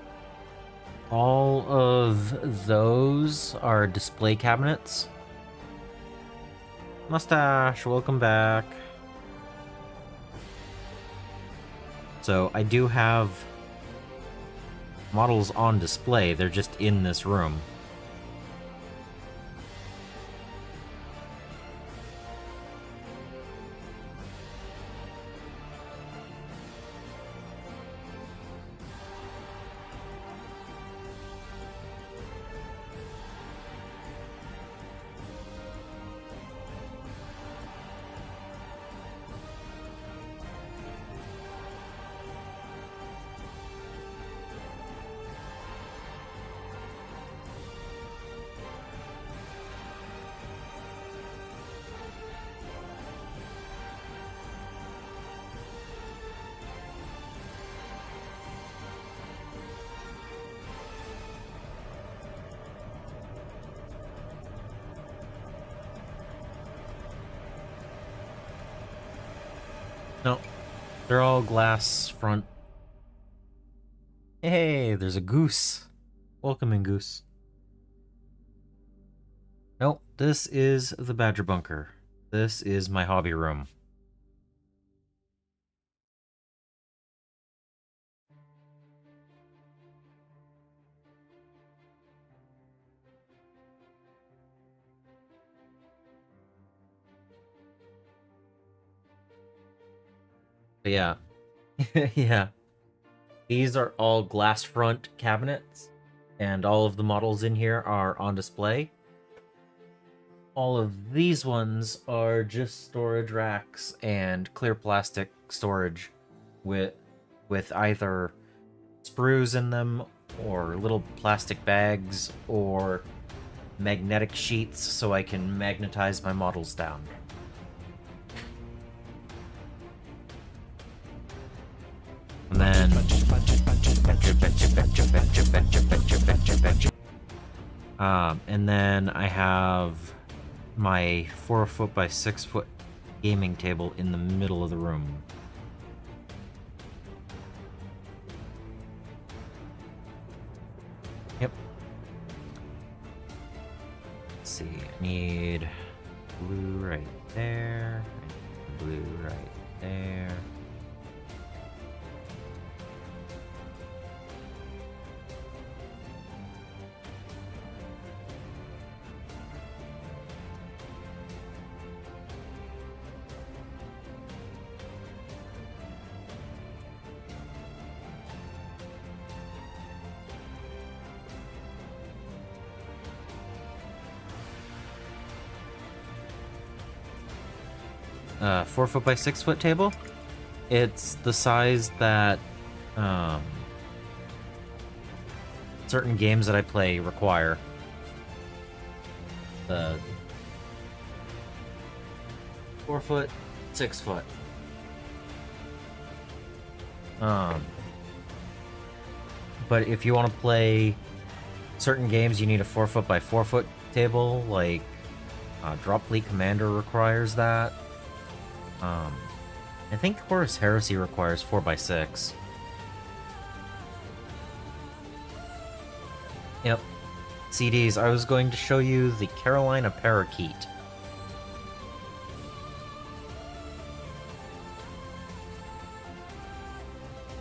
all of those are display cabinets. Mustache, welcome back. So I do have models on display, they're just in this room. No, they're all glass front. Hey, there's a goose. Welcome in, goose. Nope, this is the Badger Bunker. This is my hobby room. But yeah. Yeah. These are all glass front cabinets, and all of the models in here are on display. All of these ones are just storage racks and clear plastic storage with either sprues in them or little plastic bags or magnetic sheets so I can magnetize my models down. And then and then I have my 4 foot by 6 foot gaming table in the middle of the room. Yep. Let's see, I need blue right there, blue right there. Uh, 4 foot by 6 foot table. It's the size that certain games that I play require. The 4 foot, 6 foot. But if you want to play certain games, you need a 4 foot by 4 foot table. Like Drop Fleet Commander requires that. I think Horus Heresy requires 4 by 6. Yep. CDs. I was going to show you the Carolina Parakeet.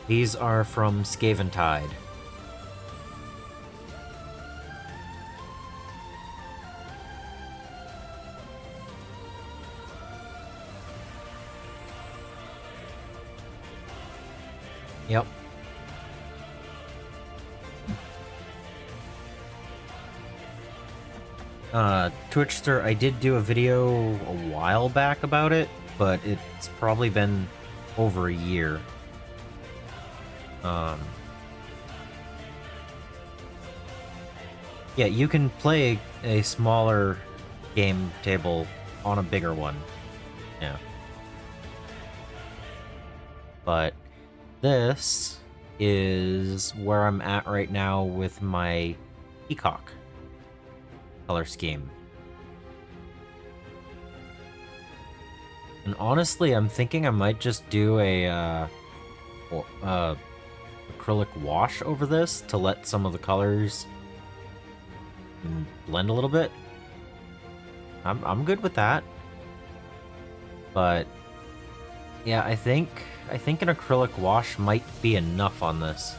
These are from Scaventide. Yep. Twitchster, I did do a video a while back about it, but it's probably been over a year. Yeah, you can play a smaller game table on a bigger one. Yeah. But this is where I'm at right now with my peacock color scheme. And honestly, I'm thinking I might just do a acrylic wash over this to let some of the colors blend a little bit. I'm good with that. But yeah, I think an acrylic wash might be enough on this.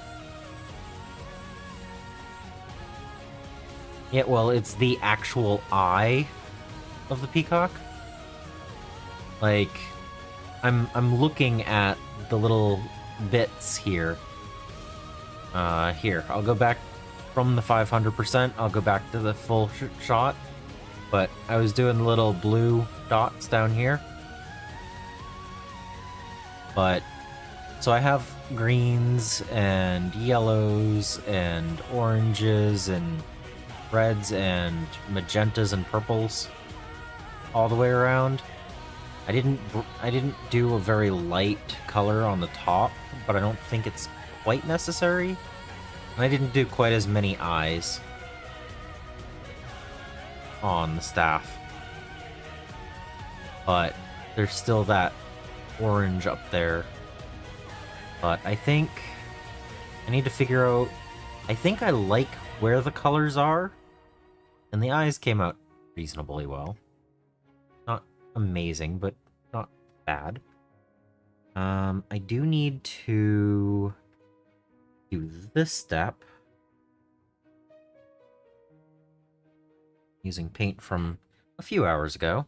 Yeah, well, it's the actual eye of the peacock. Like, I'm looking at the little bits here. Here, I'll go back from the 500%. I'll go back to the full shot. But I was doing little blue dots down here. But, so I have greens and yellows and oranges and reds and magentas and purples all the way around. I didn't do a very light color on the top, but I don't think it's quite necessary. And I didn't do quite as many eyes on the staff. But there's still that orange up there. But I think I need to figure out... I think I like where the colors are. And the eyes came out reasonably well. Not amazing, but not bad. I do need to do this step using paint from a few hours ago.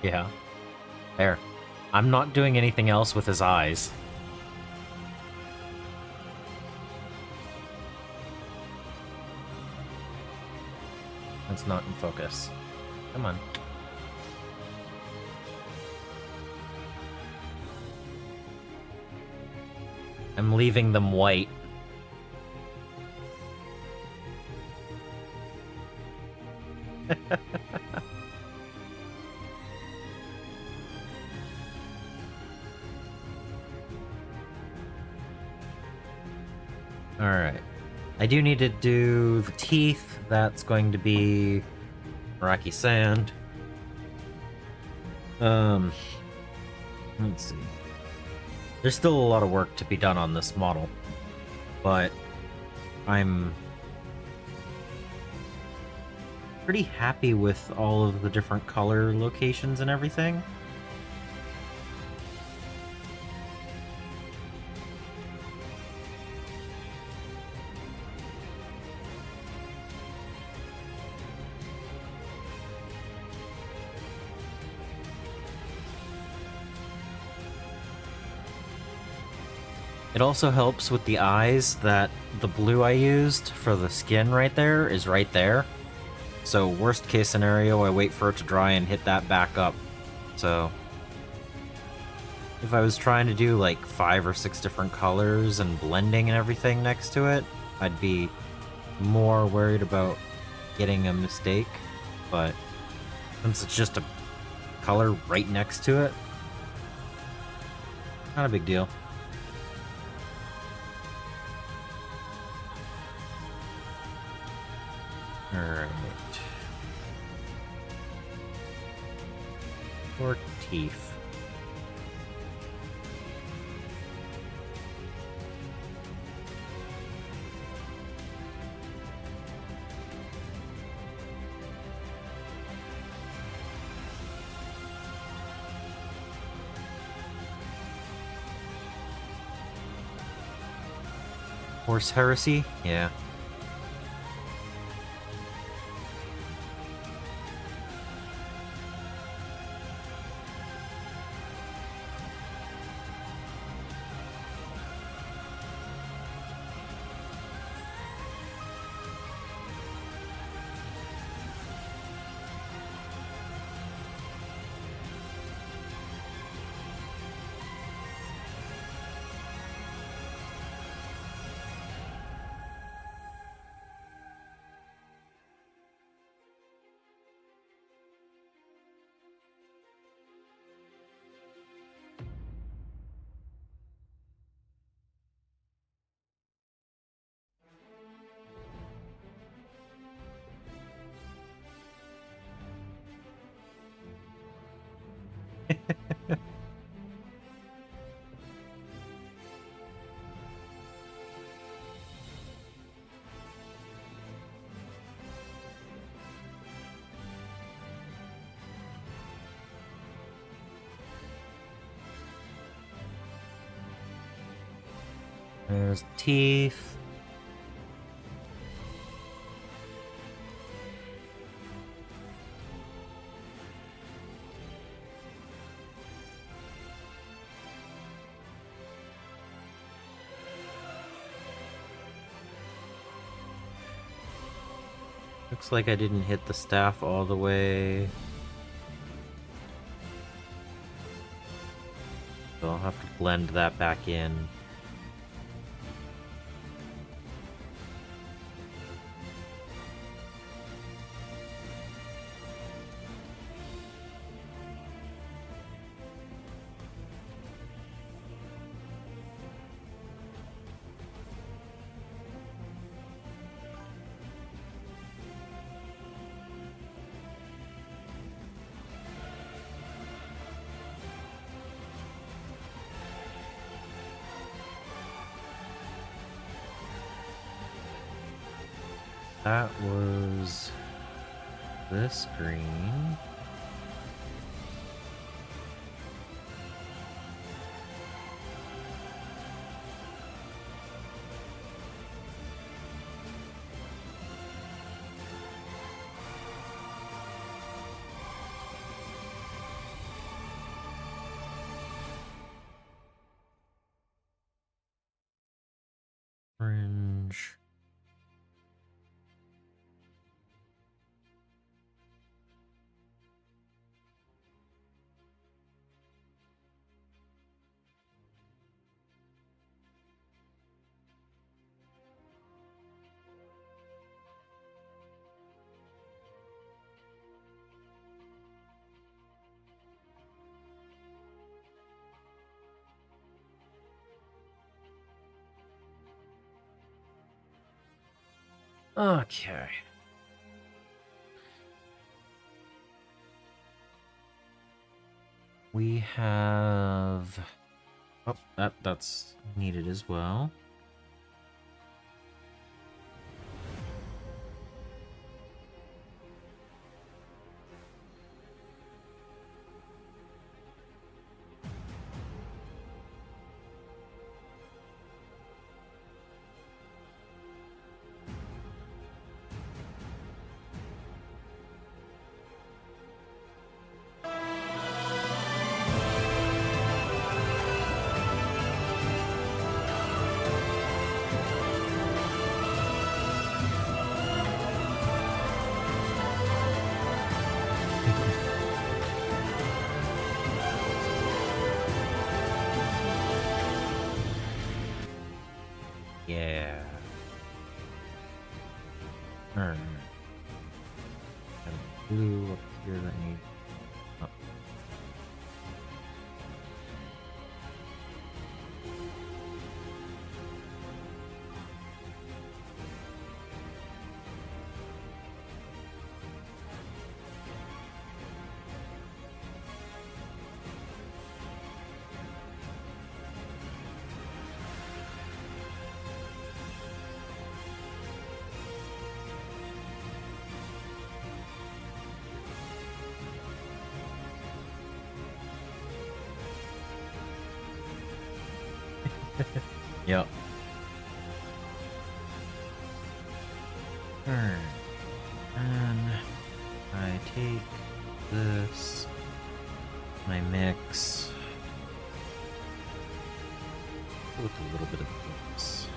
Yeah. There. I'm not doing anything else with his eyes. It's not in focus. Come on. I'm leaving them white. Alright. I do need to do the teeth. That's going to be Rocky Sand. Let's see. There's still a lot of work to be done on this model, but I'm pretty happy with all of the different color locations and everything. It also helps with the eyes that the blue I used for the skin right there is right there. So worst case scenario, I wait for it to dry and hit that back up. So if I was trying to do like 5 or 6 different colors and blending and everything next to it, I'd be more worried about getting a mistake. But since it's just a color right next to it, not a big deal. Alright. 4 teeth. Horse heresy? Yeah. There's teeth. Looks like I didn't hit the staff all the way. So I'll have to blend that back in. That was this green. Orange. Okay. We have... Oh, that's needed as well. Yeah. Alright. Got blue up here that needs... Oh. Yep. Turn. And I take this, my mix, with a little bit of this.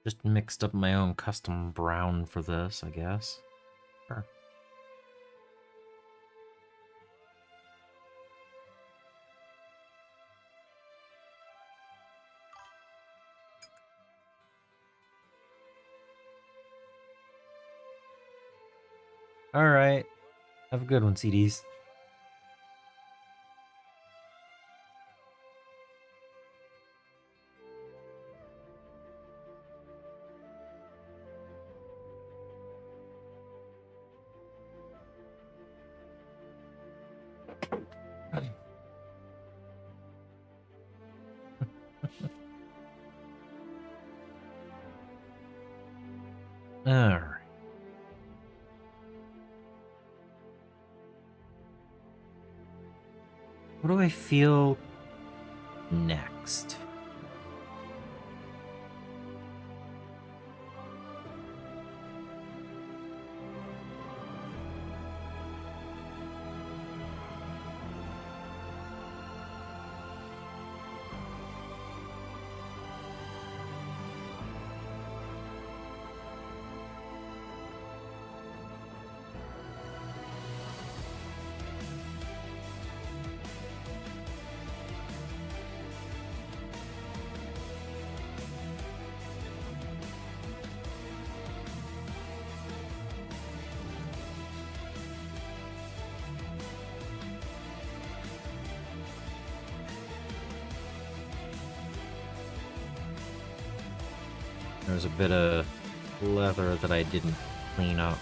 Just mixed up my own custom brown for this, I guess. Sure. Alright. Have a good one, CDs. Alright. What do I feel next? There's a bit of leather that I didn't clean up.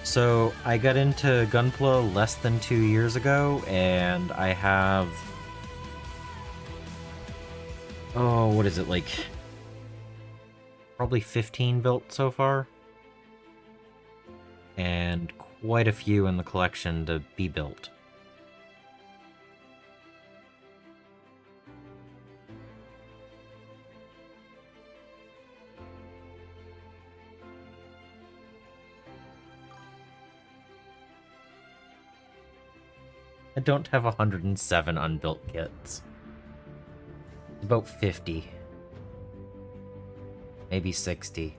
So I got into Gunpla less than 2 years ago, and I have... Oh, what is it, like... Probably 15 built so far. And quite a few in the collection to be built. I don't have 107 unbuilt kits. About 50. Maybe 60.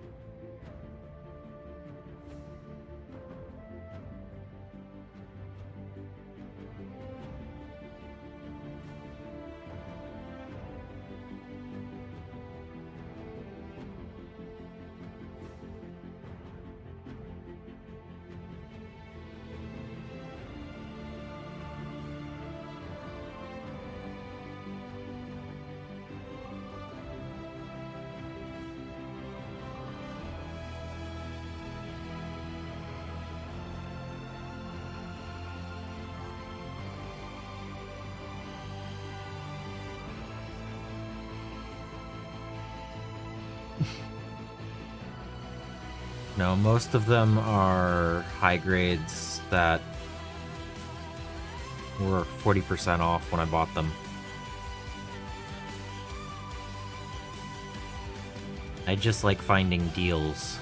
No, most of them are high grades that were 40% off when I bought them. I just like finding deals.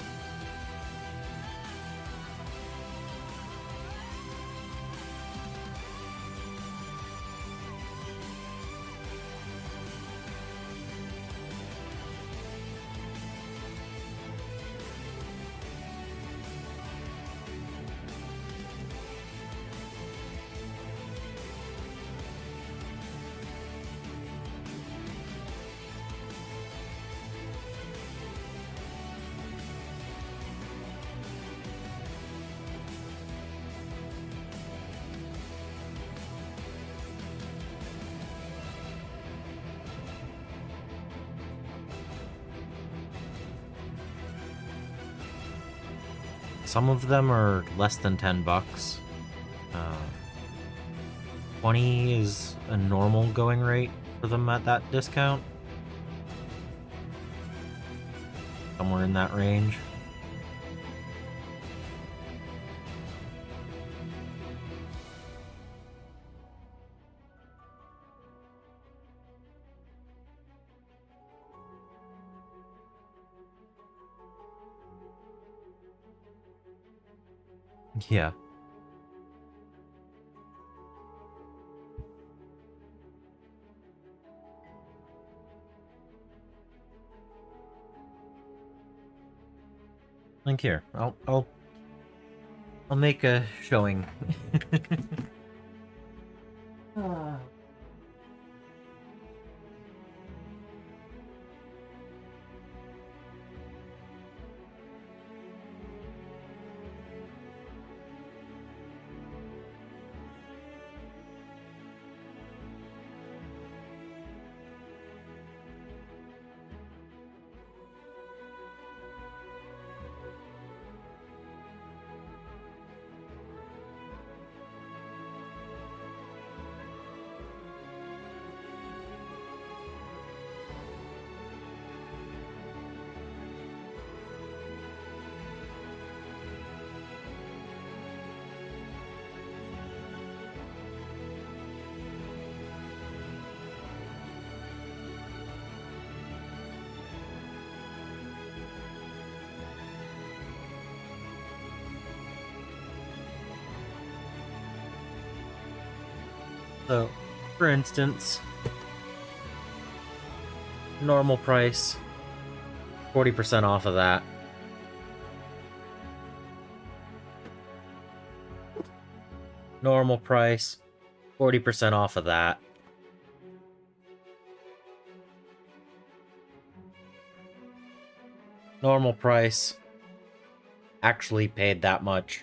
Some of them are less than 10 bucks. 20 is a normal going rate for them at that discount. Somewhere in that range. Yeah. Like here, I'll make a showing. So, for instance, normal price, 40% off of that. Normal price, 40% off of that. Normal price, actually paid that much.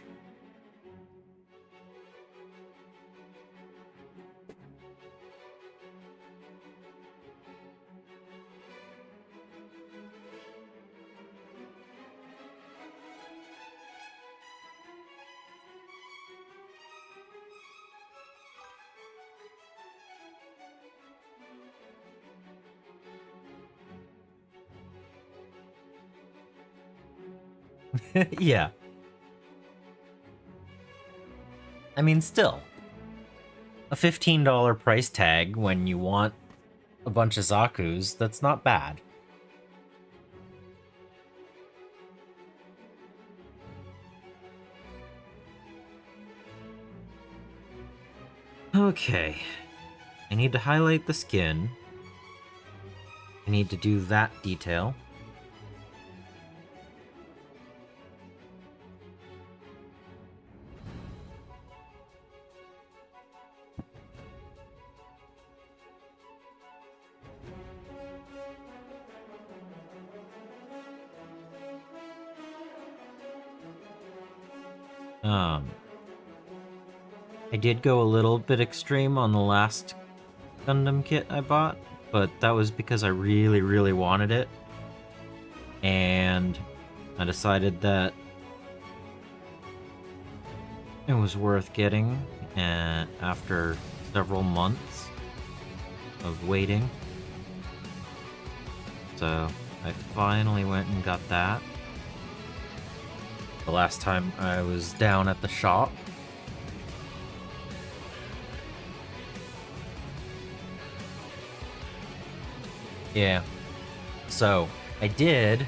Yeah. I mean, still. A $15 price tag when you want a bunch of Zaku's, that's not bad. Okay. I need to highlight the skin. I need to do that detail. I did go a little bit extreme on the last Gundam kit I bought, but that was because I really, really wanted it. And I decided that it was worth getting after several months of waiting. So I finally went and got that. the last time I was down at the shop. Yeah. So, I did.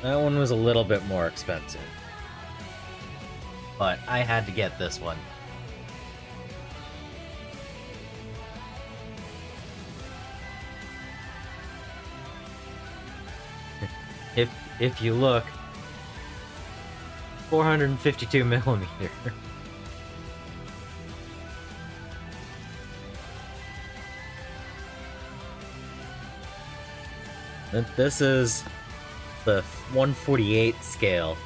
That one was a little bit more expensive. But I had to get this one. If you look, 452 millimeter. This is the 148 scale.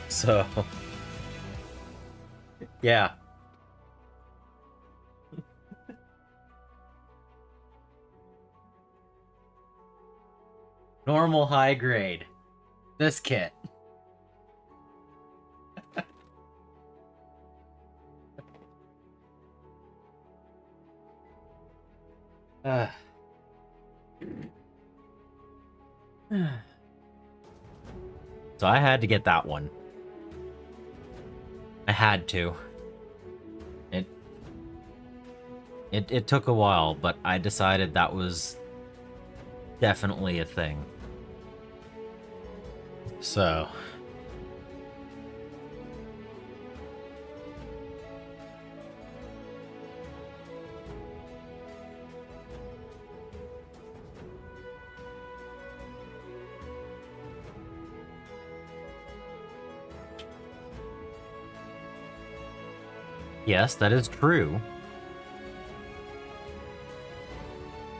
So, yeah. Normal high grade. This kit. So I had to get that one. I had to. It took a while, but I decided that was definitely a thing. So. Yes, that is true.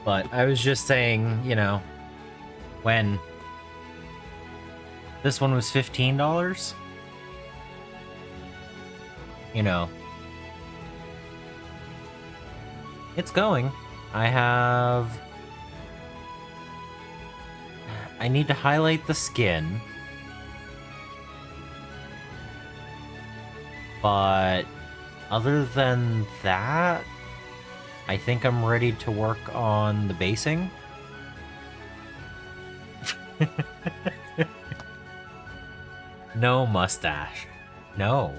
But I was just saying, you know, when this one was $15, you know, it's going. I need to highlight the skin, but other than that, I think I'm ready to work on the basing. No mustache. No.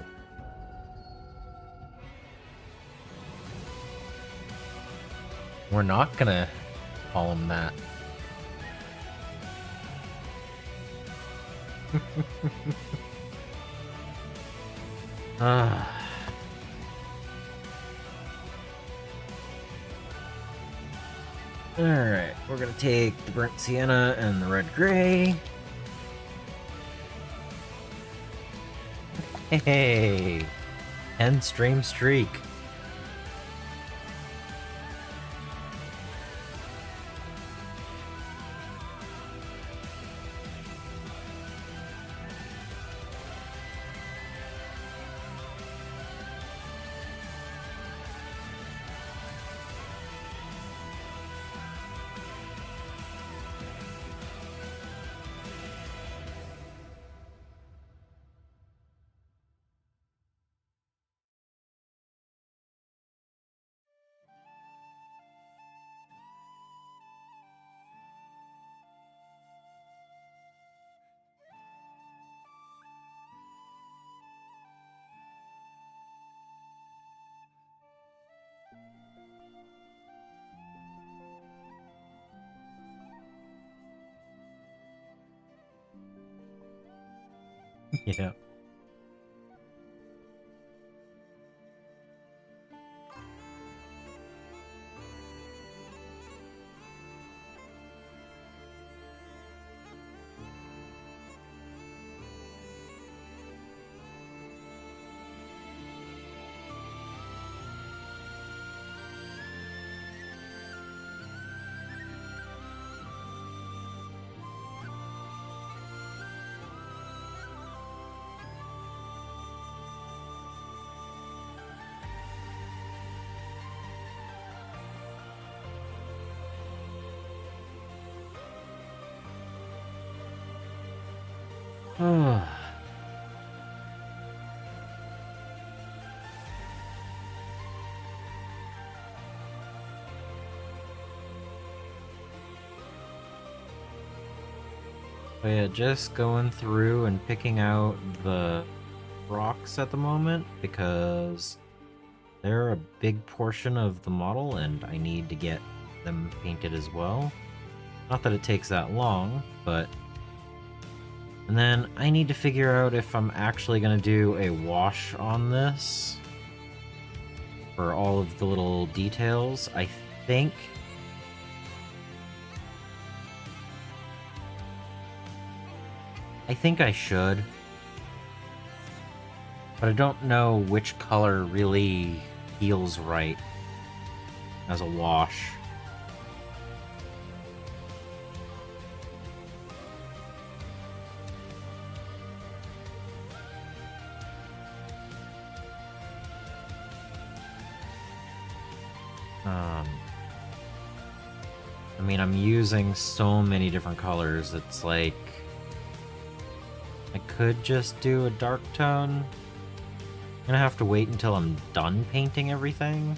We're not gonna call him that. Alright, we're gonna take the burnt sienna and the red gray. Hey! 10 stream streak. Yeah. But yeah, just going through and picking out the rocks at the moment because they're a big portion of the model and I need to get them painted as well. Not that it takes that long, but... And then I need to figure out if I'm actually going to do a wash on this for all of the little details. I think I should, but I don't know which color really feels right as a wash. I mean, I'm using so many different colors, it's like... I could just do a dark tone. I'm gonna have to wait until I'm done painting everything.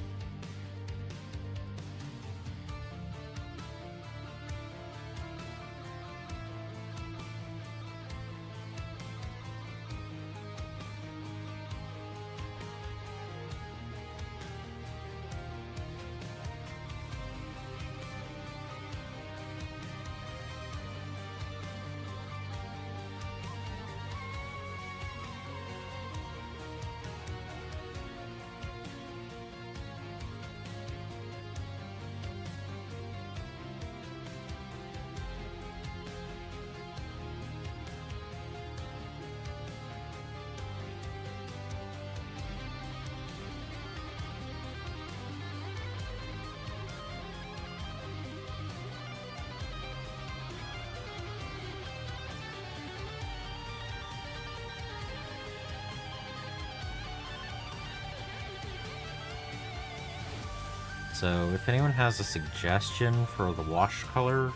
So if anyone has a suggestion for the wash color,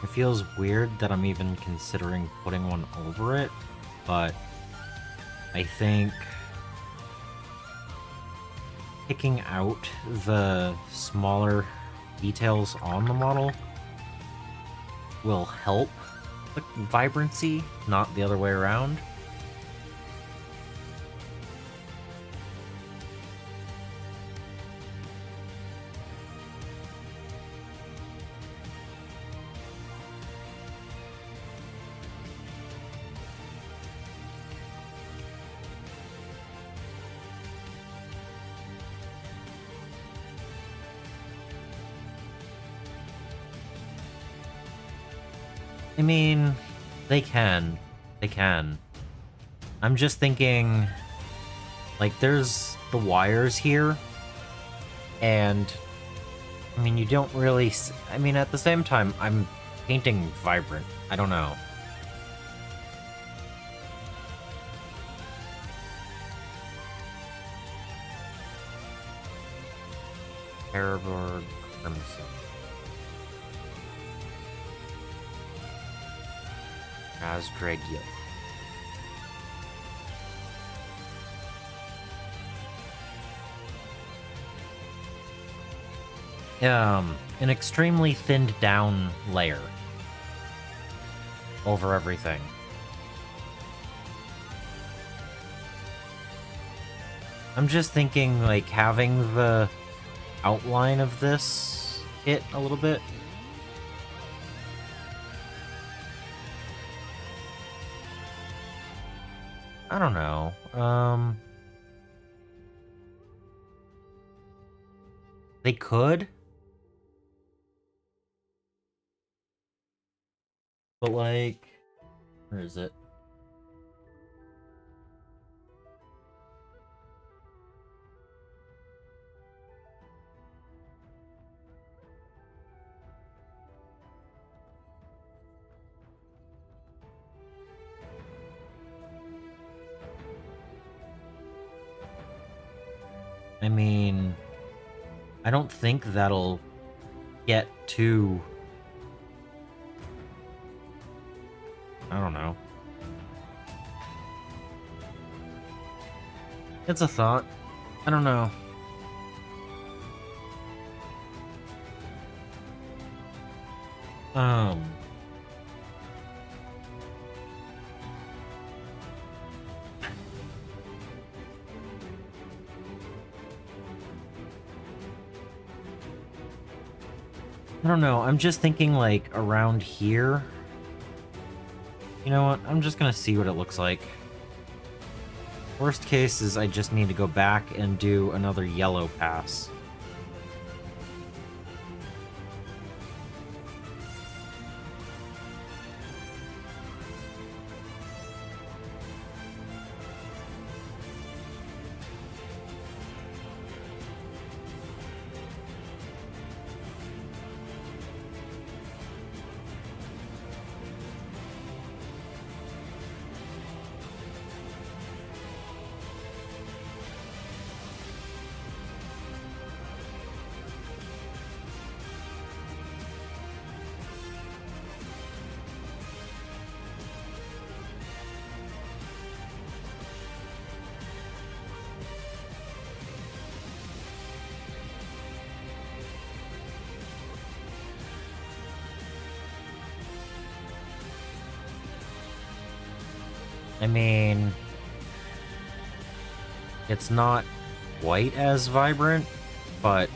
it feels weird that I'm even considering putting one over it, but I think picking out the smaller details on the model will help the vibrancy, not the other way around. I mean, they can. They can. I'm just thinking, like, there's the wires here, and, I mean, you don't really... I mean, at the same time, I'm painting vibrant. I don't know. Paraborg Crimson. Asdragio. An extremely thinned down layer over everything. I'm just thinking, like, having the outline of this hit a little bit. I don't know. They could. But, like, where is it? I mean, I don't think that'll get to... I don't know. It's a thought. I don't know. I don't know. I'm just thinking like around here. You know what? I'm just gonna see what it looks like. Worst case is I just need to go back and do another yellow pass. I mean, it's not quite as vibrant, but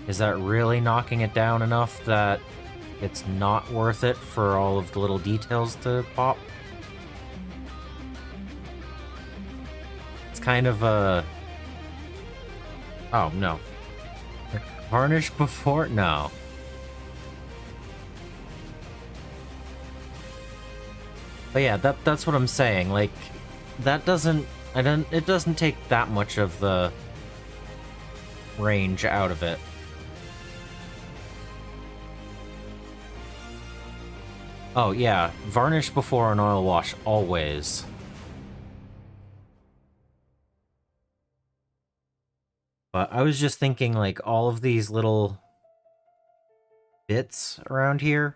is that really knocking it down enough that it's not worth it for all of the little details to pop? It's kind of a... Oh, no. Varnish before? No. But yeah, that's what I'm saying. Like, that doesn't... it doesn't take that much of the range out of it. Oh yeah, varnish before an oil wash, always. But I was just thinking, like, all of these little bits around here,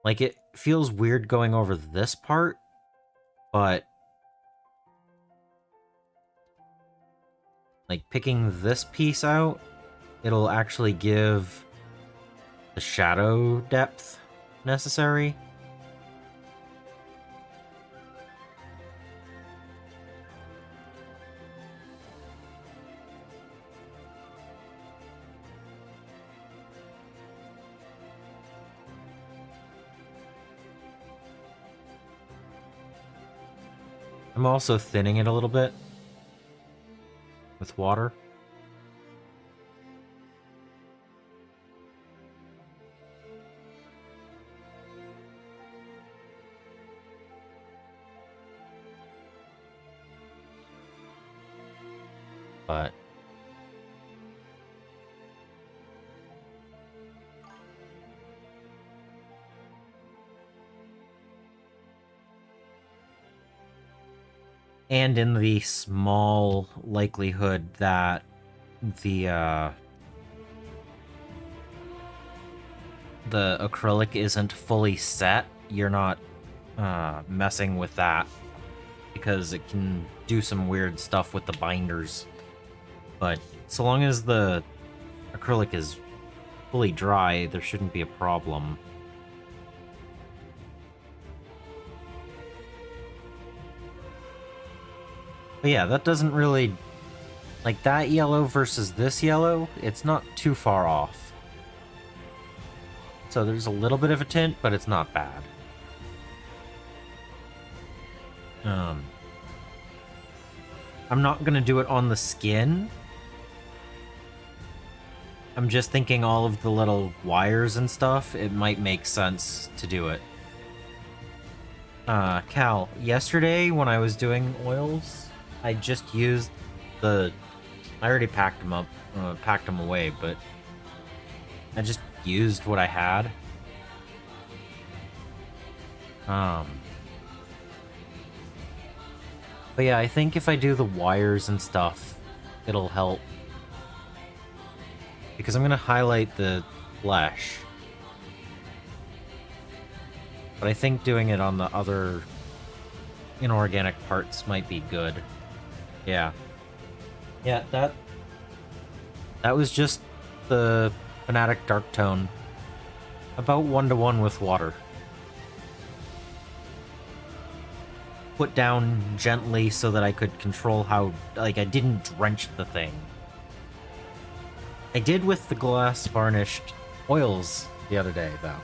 like, it feels weird going over this part, but like picking this piece out, it'll actually give the shadow depth necessary. I'm also thinning it a little bit with water. But and in the small likelihood that the acrylic isn't fully set, you're not messing with that, because it can do some weird stuff with the binders. But so long as the acrylic is fully dry, there shouldn't be a problem. But yeah, that doesn't really... Like, that yellow versus this yellow, it's not too far off. So there's a little bit of a tint, but it's not bad. I'm not gonna do it on the skin. I'm just thinking all of the little wires and stuff, it might make sense to do it. Cal, yesterday when I was doing oils, I just used the... I already packed them up, packed them away, but I just used what I had. But yeah, I think if I do the wires and stuff, it'll help. Because I'm going to highlight the flesh. But I think doing it on the other inorganic parts might be good. Yeah. Yeah, that was just the Fnatic Dark Tone. About 1-to-1 with water. Put down gently so that I could control how, like, I didn't drench the thing. I did with the glass varnished oils the other day, though.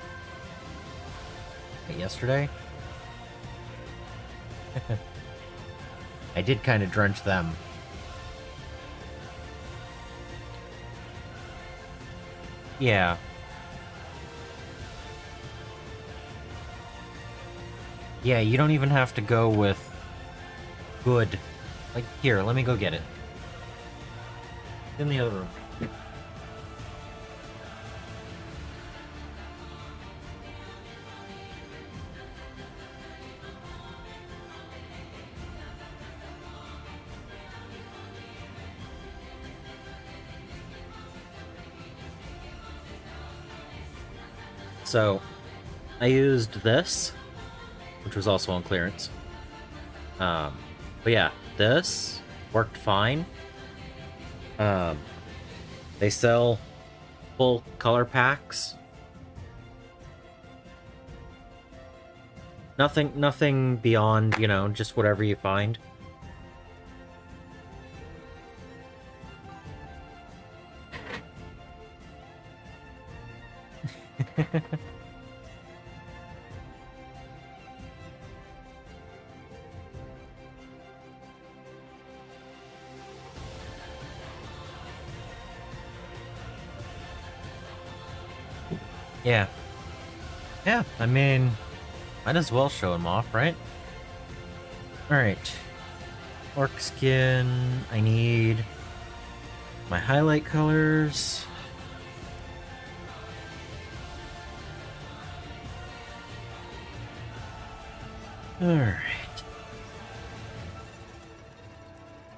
Wait, yesterday? I did kind of drench them. Yeah. Yeah, you don't even have to go with good. Like, here, let me go get it. In the other room. So, I used this, which was also on clearance. But yeah, this worked fine. They sell full color packs. Nothing beyond, you know, just whatever you find. Yeah. Yeah, I mean, might as well show him off, right? Alright. Orc skin. I need my highlight colors. Alright.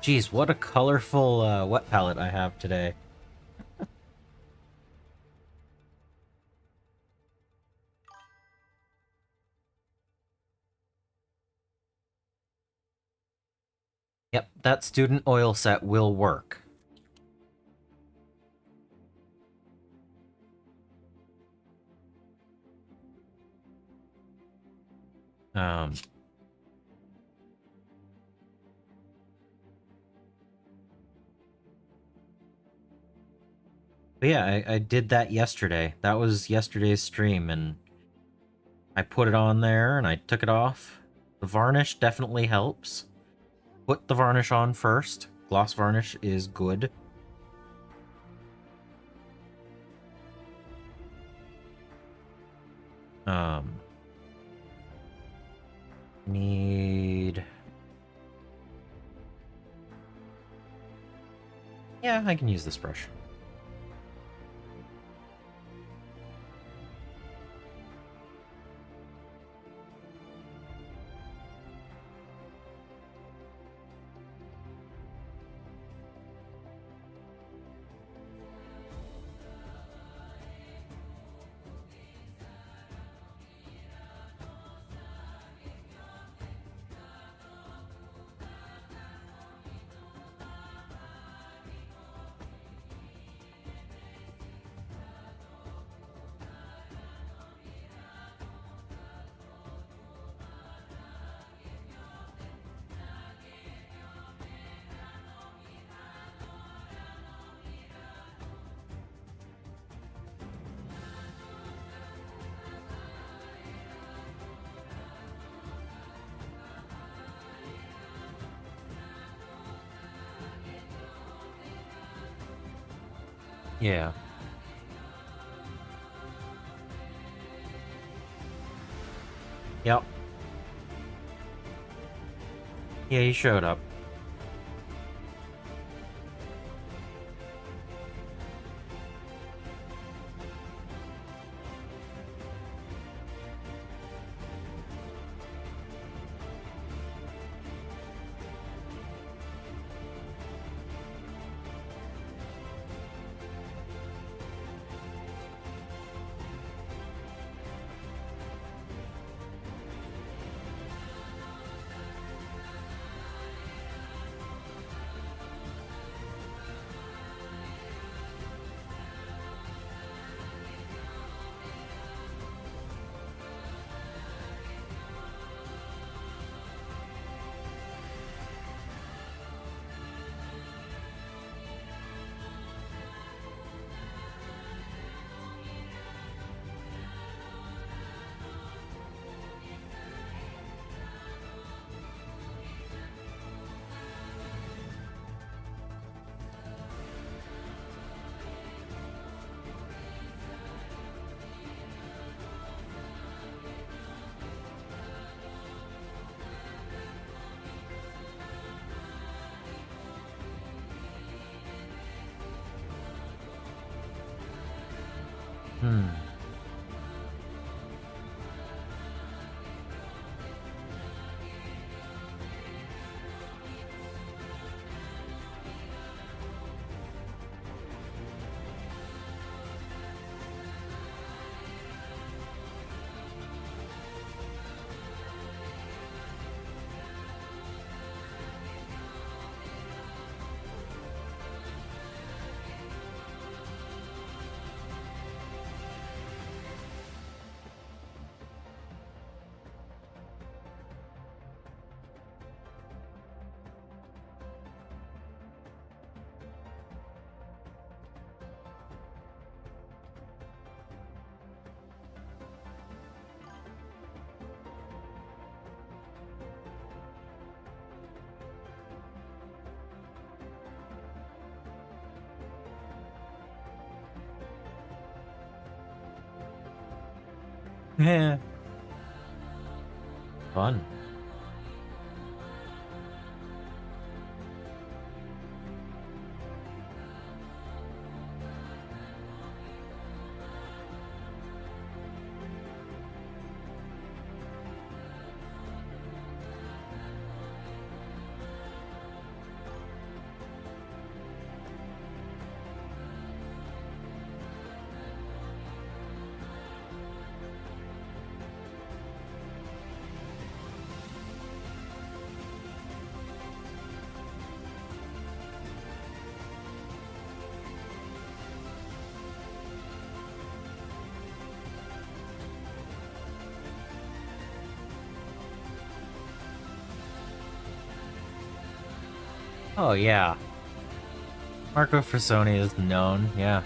Jeez, what a colorful wet palette I have today. Yep, that student oil set will work. But yeah, I did that yesterday. That was yesterday's stream, and I put it on there, and I took it off. The varnish definitely helps. Put the varnish on first. Gloss varnish is good. Need... Yeah, I can use this brush. Yeah. Yep. Yeah, he showed up. Yeah. Fun. Oh yeah. Marco Frassoni is known, yeah.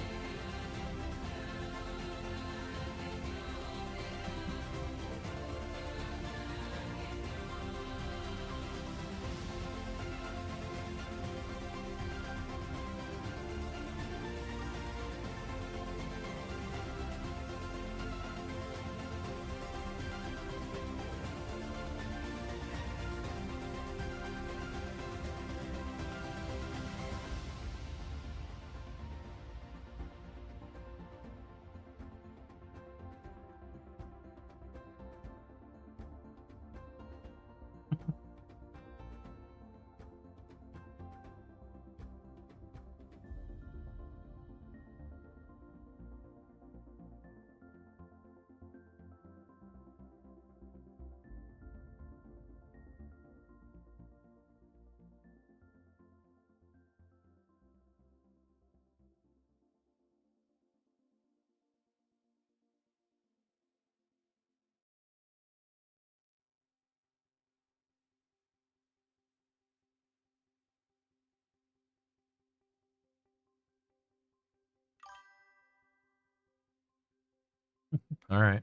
All right.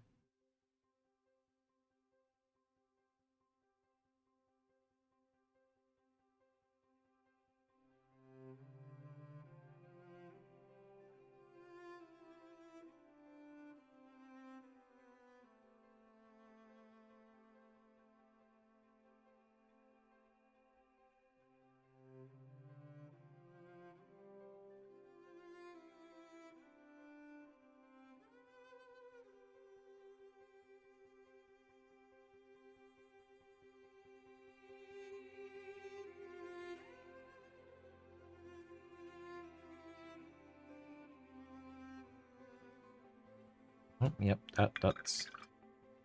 Oh, yep, that's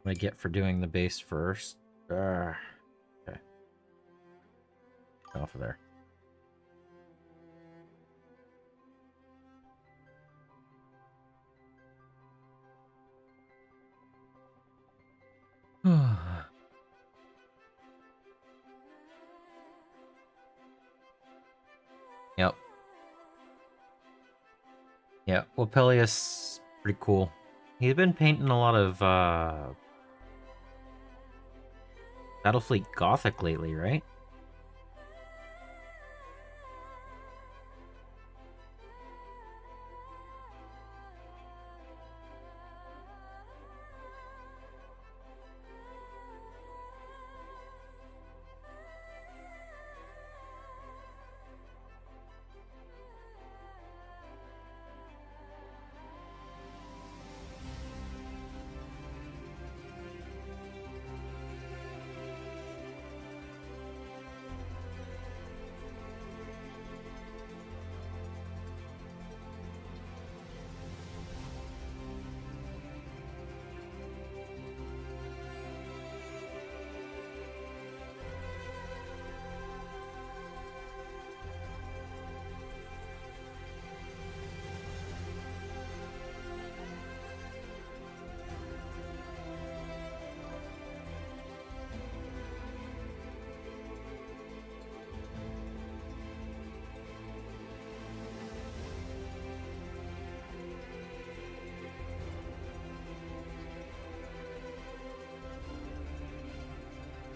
what I get for doing the base first. Okay. Off of there. Yep. Yeah, well, Peleus, pretty cool. He's been painting a lot of Battlefleet Gothic lately, right?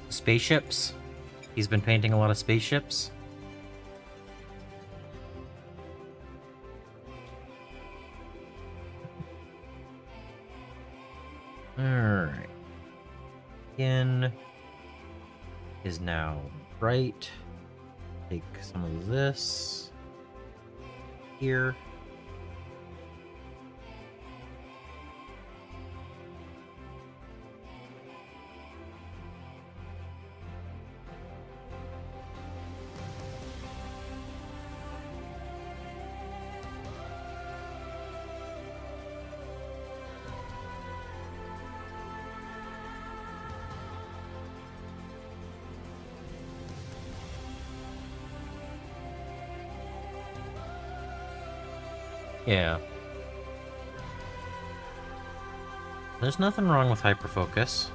Spaceships. He's been painting a lot of spaceships. Alright. skin is now bright. Take some of this here. Yeah. There's nothing wrong with hyperfocus.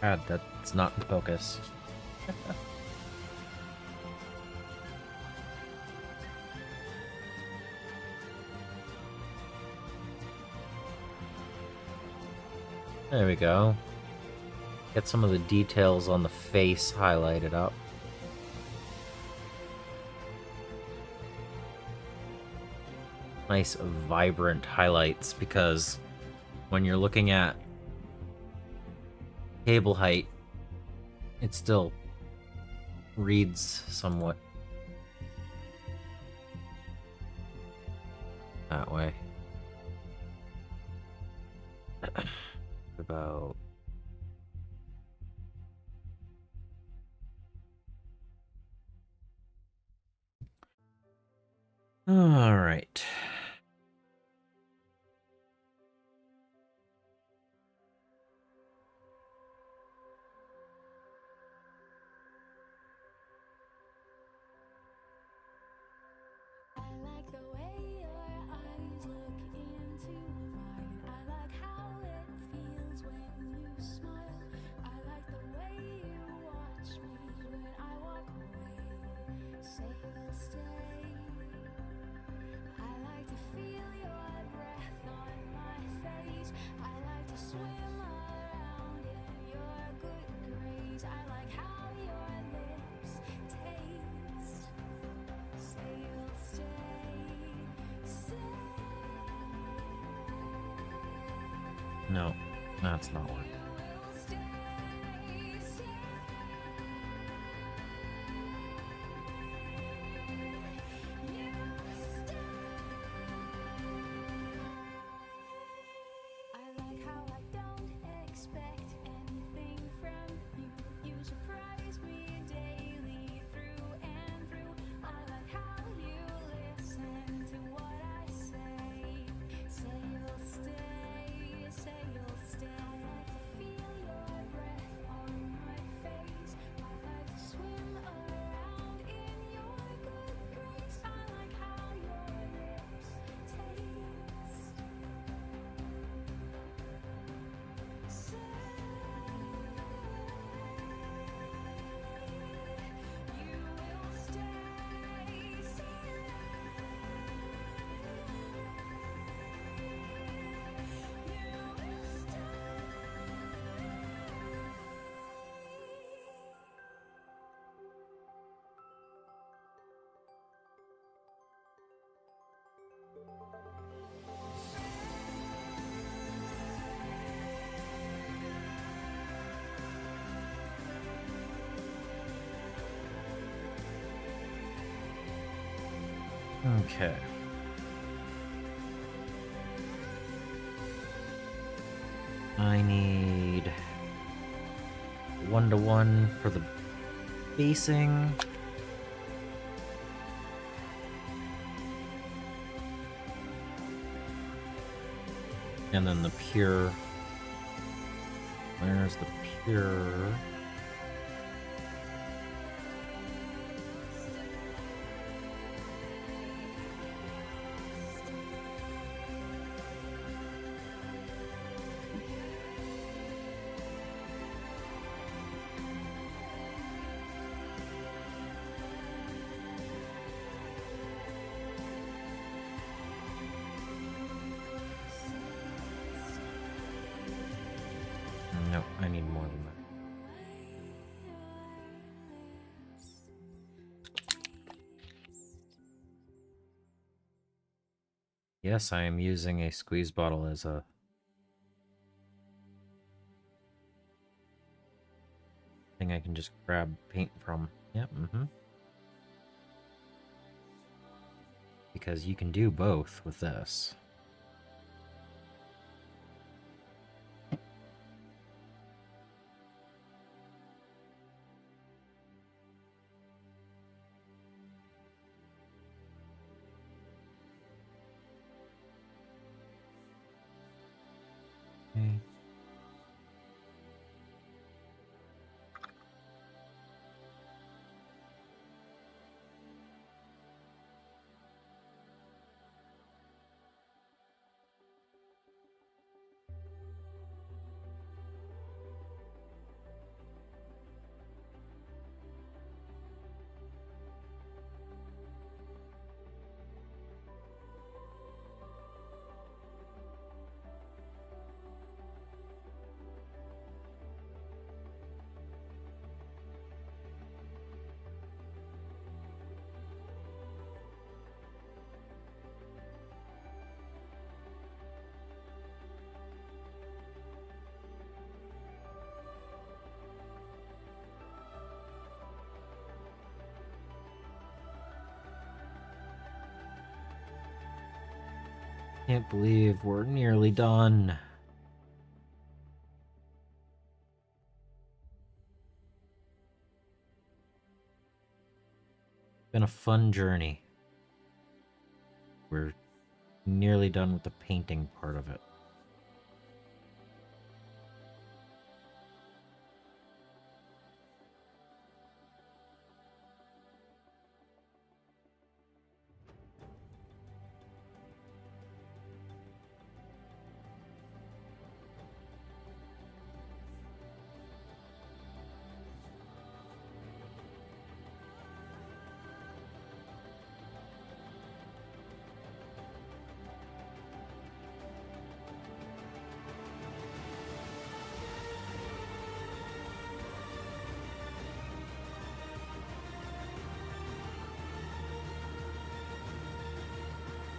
God, that's not in focus. There we go. Get some of the details on the face highlighted up. Nice, vibrant highlights, because when you're looking at cable height, it still reads somewhat that way. About all right. No, that's not working. Okay. I need 1-to-1 for the basing. And then the pure. Where's the pure? No, I need more than that. Yes, I am using a squeeze bottle as a thing I can just grab paint from. Yep, Because you can do both with this. Okay. Can't believe we're nearly done. Been a fun journey. We're nearly done with the painting part of it.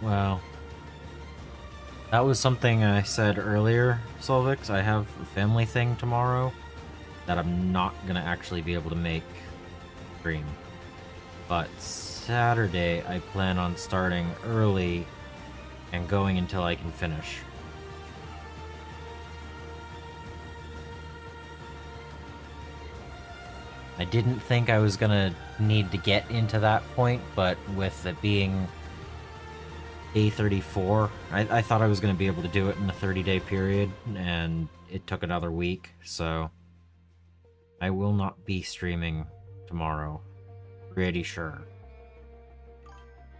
Wow. That was something I said earlier, Solvix. I have a family thing tomorrow that I'm not gonna actually be able to make stream. But Saturday, I plan on starting early and going until I can finish. I didn't think I was gonna need to get into that point, but with it being A34, I thought I was gonna be able to do it in a 30-day period, and it took another week, so I will not be streaming tomorrow. Pretty sure.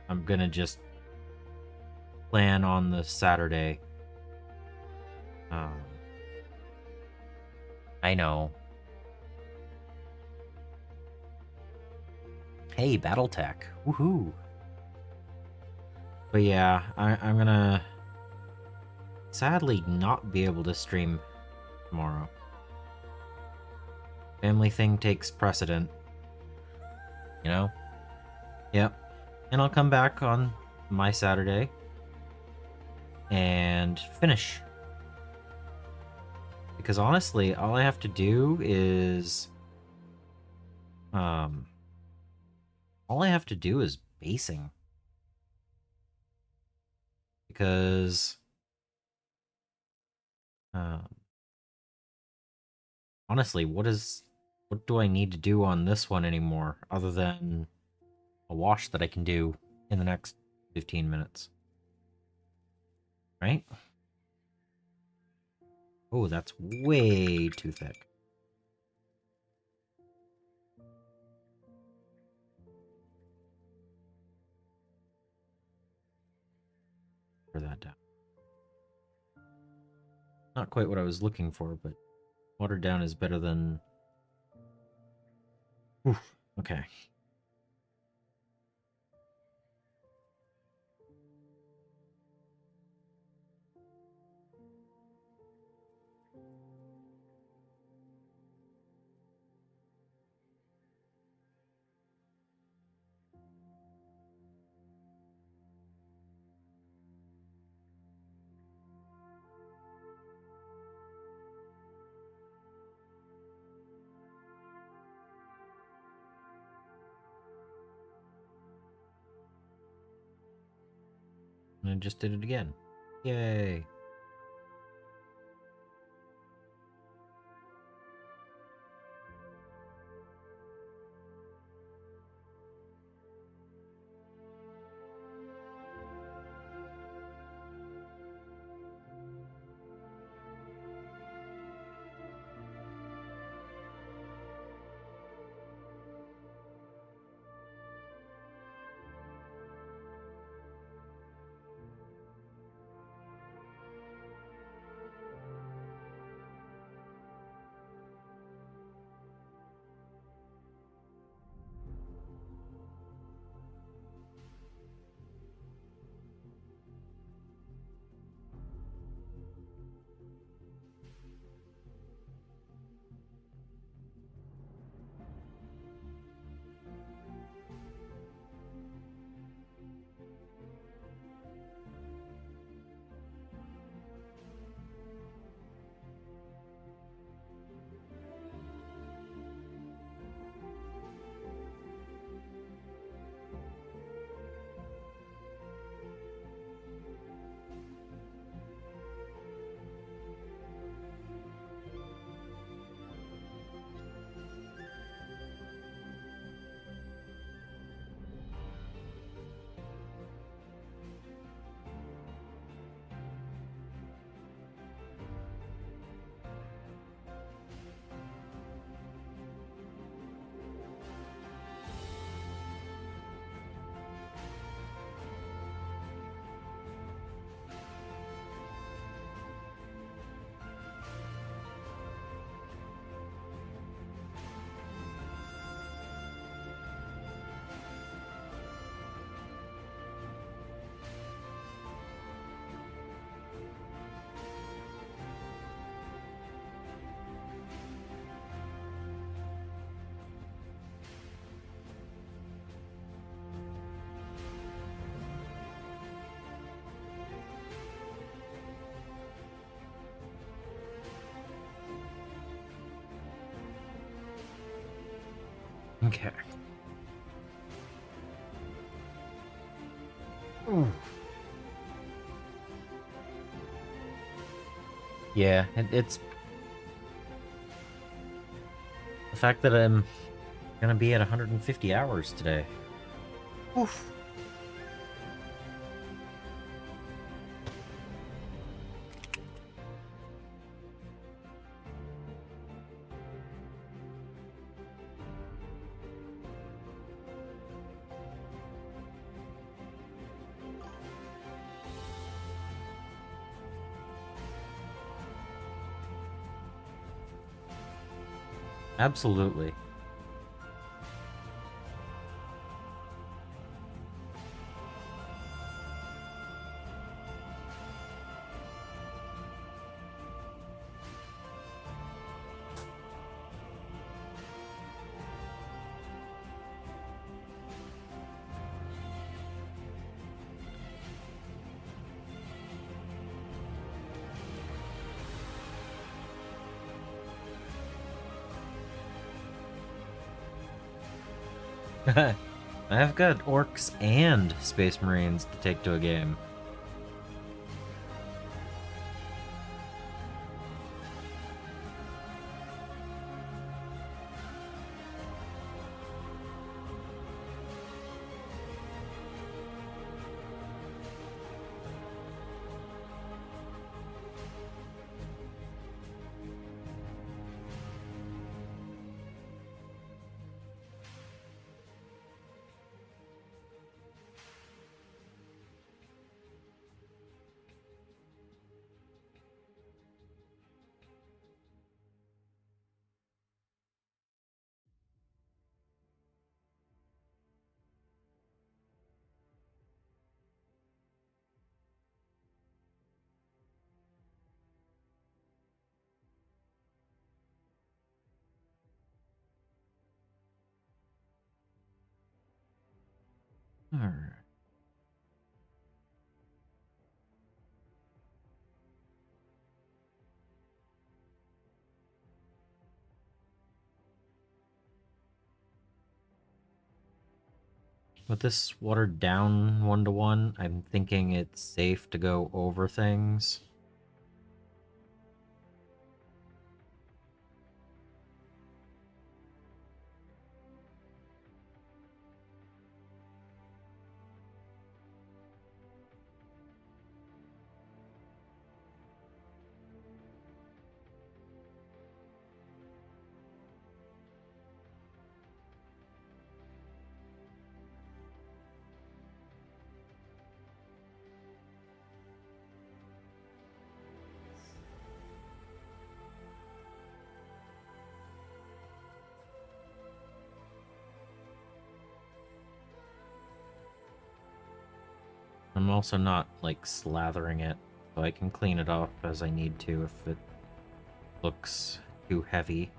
I'm gonna just plan on the Saturday. I know. Hey, Battletech. Woohoo. But yeah, I'm gonna sadly not be able to stream tomorrow. Family thing takes precedent. You know? Yep. And I'll come back on my Saturday and finish. Because honestly, all I have to do is all I have to do is basing. Because honestly, what do I need to do on this one anymore other than a wash that I can do in the next 15 minutes? Right? Oh, that's way too thick. For that down. Not quite what I was looking for, but watered down is better than... Oof, okay. And I just did it again. Yay. Okay. Ooh. Yeah, it's the fact that I'm gonna be at 150 hours today. Oof. Absolutely. I've got orcs and space marines to take to a game. Alright. With this watered down 1-to-1, I'm thinking it's safe to go over things. I'm also not, like, slathering it, so I can clean it off as I need to if it looks too heavy.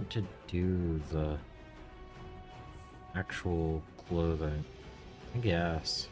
want to do the actual clothing? I guess.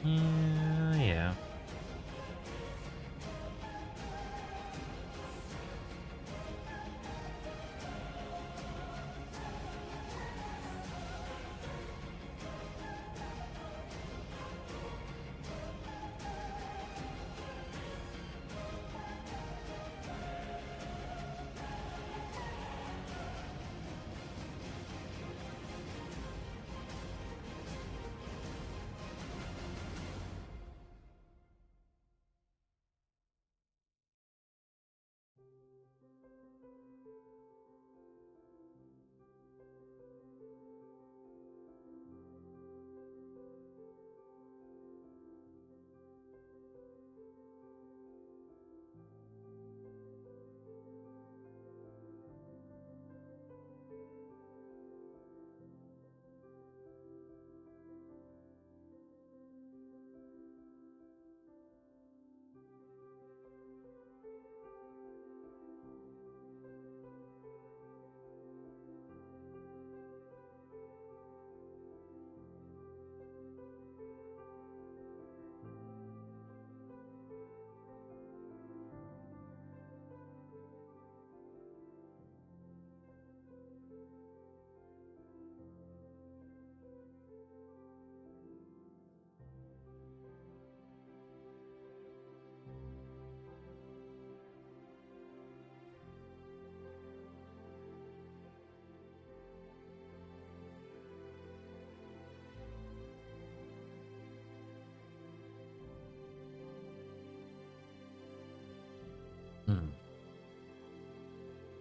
Yeah.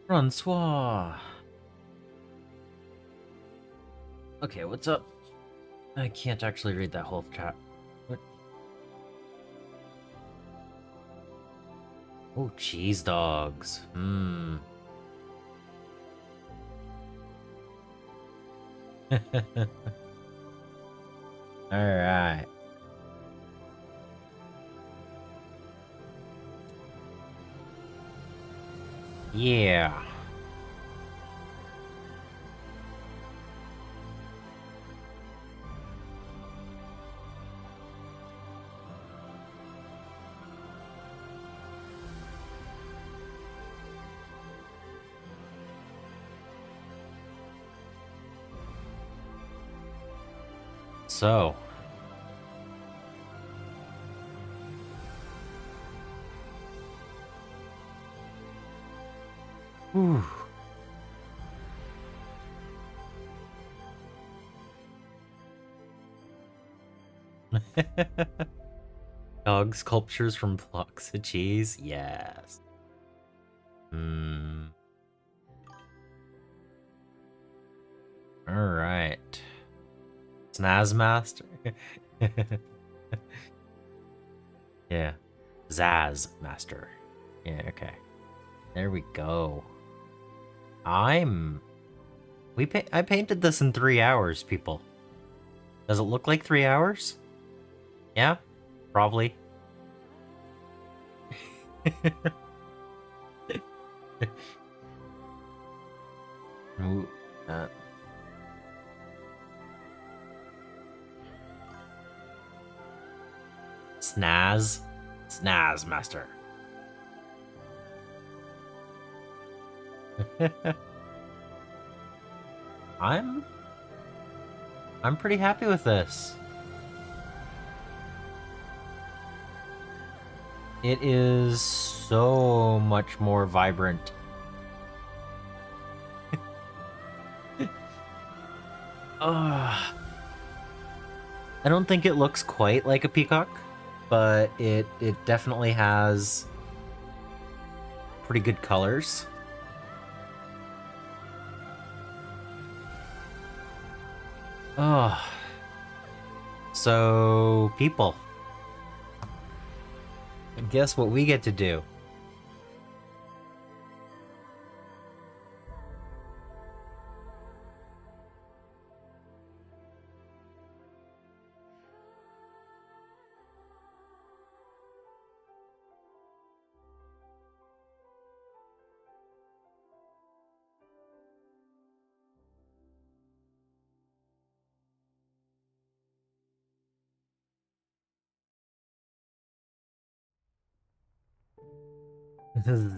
Francois. Okay, what's up? I can't actually read that whole chat. What? Oh, cheese dogs. All right. Yeah. So. Whew. Dog sculptures from blocks of cheese? Yes. Alright. Snaz Master? Yeah. Zaz Master. Yeah, okay. There we go. I painted this in 3 hours, people. Does it look like 3 hours? Yeah? Probably. Ooh, Snaz? Snaz, master. I'm pretty happy with this. It is so much more vibrant. I don't think it looks quite like a peacock, but it definitely has pretty good colors. Oh. So, people. Guess what we get to do?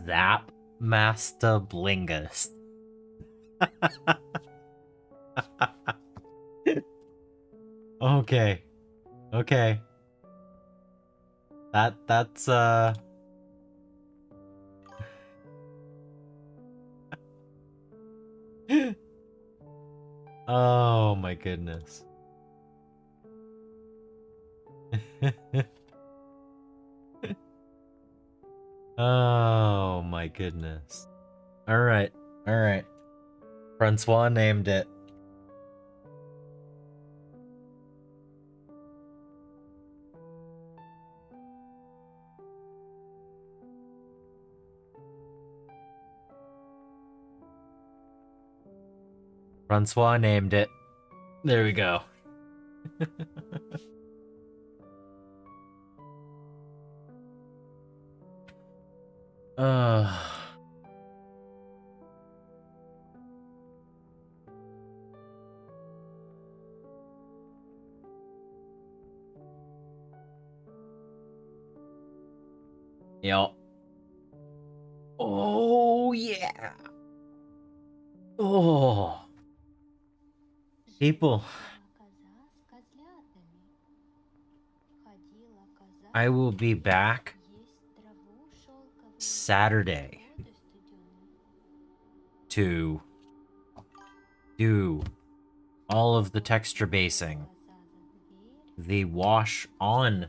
Zap Master Blingus. Okay. Okay. That's Oh my goodness. Oh my goodness. Alright. Alright. Francois named it. Francois named it. There we go. uh Yep. Oh yeah. Oh. People, I will be back Saturday to do all of the texture basing, the wash on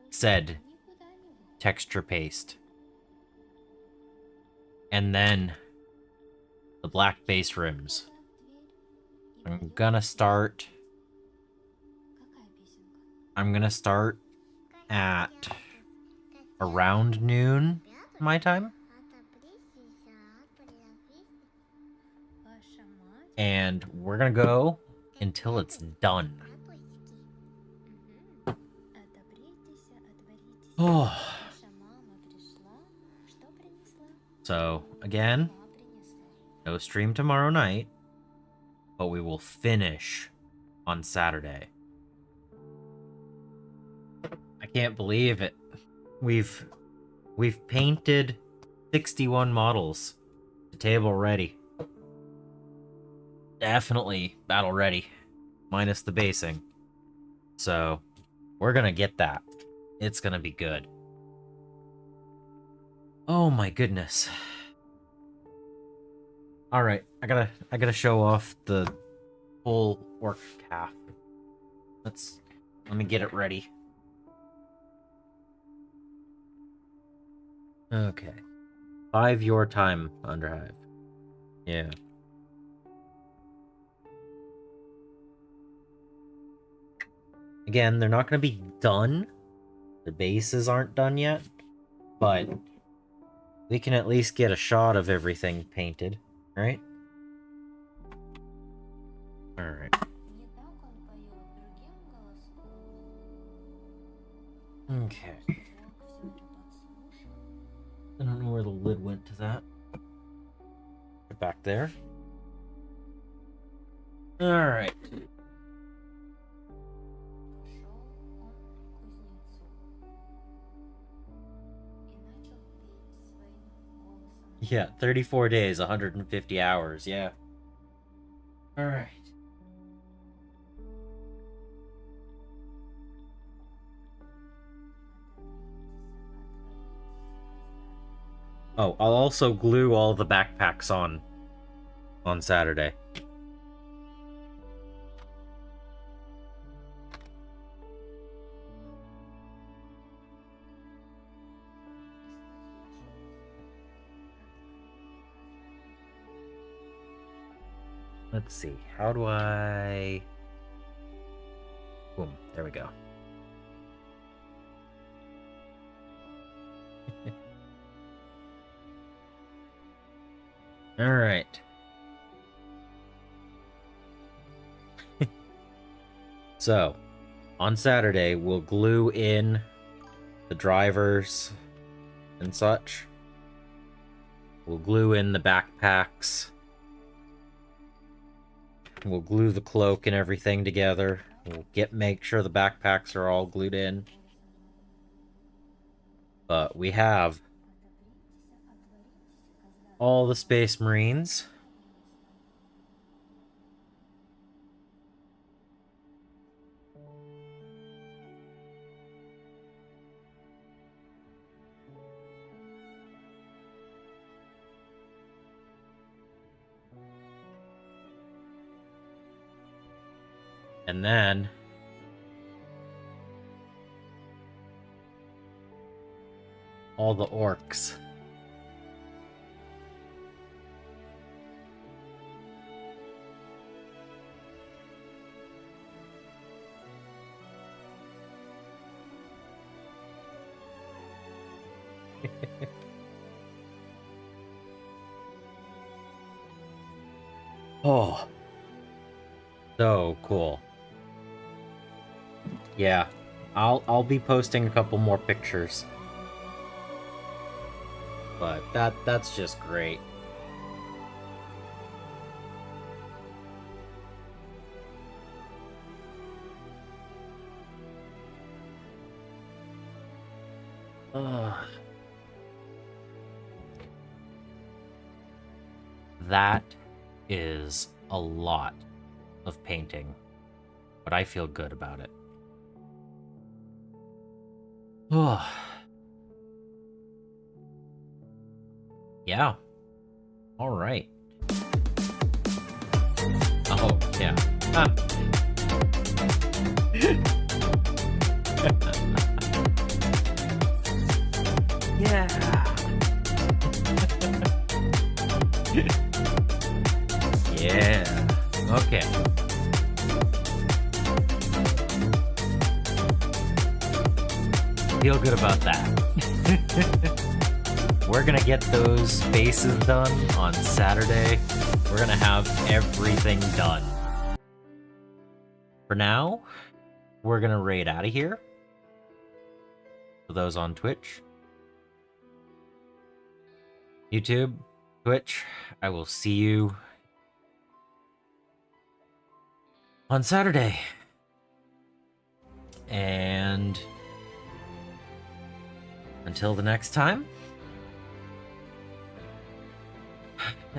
said texture paste, and then the black base rims. I'm gonna start at around noon my time, and we're gonna go until it's done. Oh. So, again, no stream tomorrow night, but we will finish on Saturday. I can't believe it. We've painted 61 models. The table ready. Definitely battle ready, minus the basing. So, we're gonna get that. It's gonna be good. Oh my goodness. All right, I gotta show off the full orc calf. Let me get it ready. Okay. 5 your time, Underhive. Yeah. Again, they're not gonna be done. The bases aren't done yet, but we can at least get a shot of everything painted, right? Alright. Okay. I don't know where the lid went to that. back there. Alright. Yeah, 34 days, 150 hours, yeah. Alright. Oh, I'll also glue all the backpacks on Saturday. Let's see, how do I... Boom, there we go. Alright. So, on Saturday, we'll glue in the drivers and such. We'll glue in the backpacks. We'll glue the cloak and everything together. We'll make sure the backpacks are all glued in. But we have all the Space Marines. And then all the orcs. Oh, so cool. Yeah, I'll be posting a couple more pictures. But that's just great. That is a lot of painting, but I feel good about it. Yeah. All right. Oh, yeah. Yeah. Yeah. Okay. Feel good about that. We're gonna get those faces done on Saturday. We're gonna have everything done. For now, we're gonna raid out of here. For those on Twitch, YouTube, Twitch, I will see you on Saturday. And until the next time,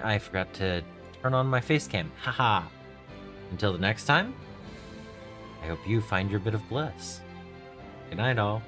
I forgot to turn on my face cam. Haha. Until the next time, I hope you find your bit of bliss. Good night, all.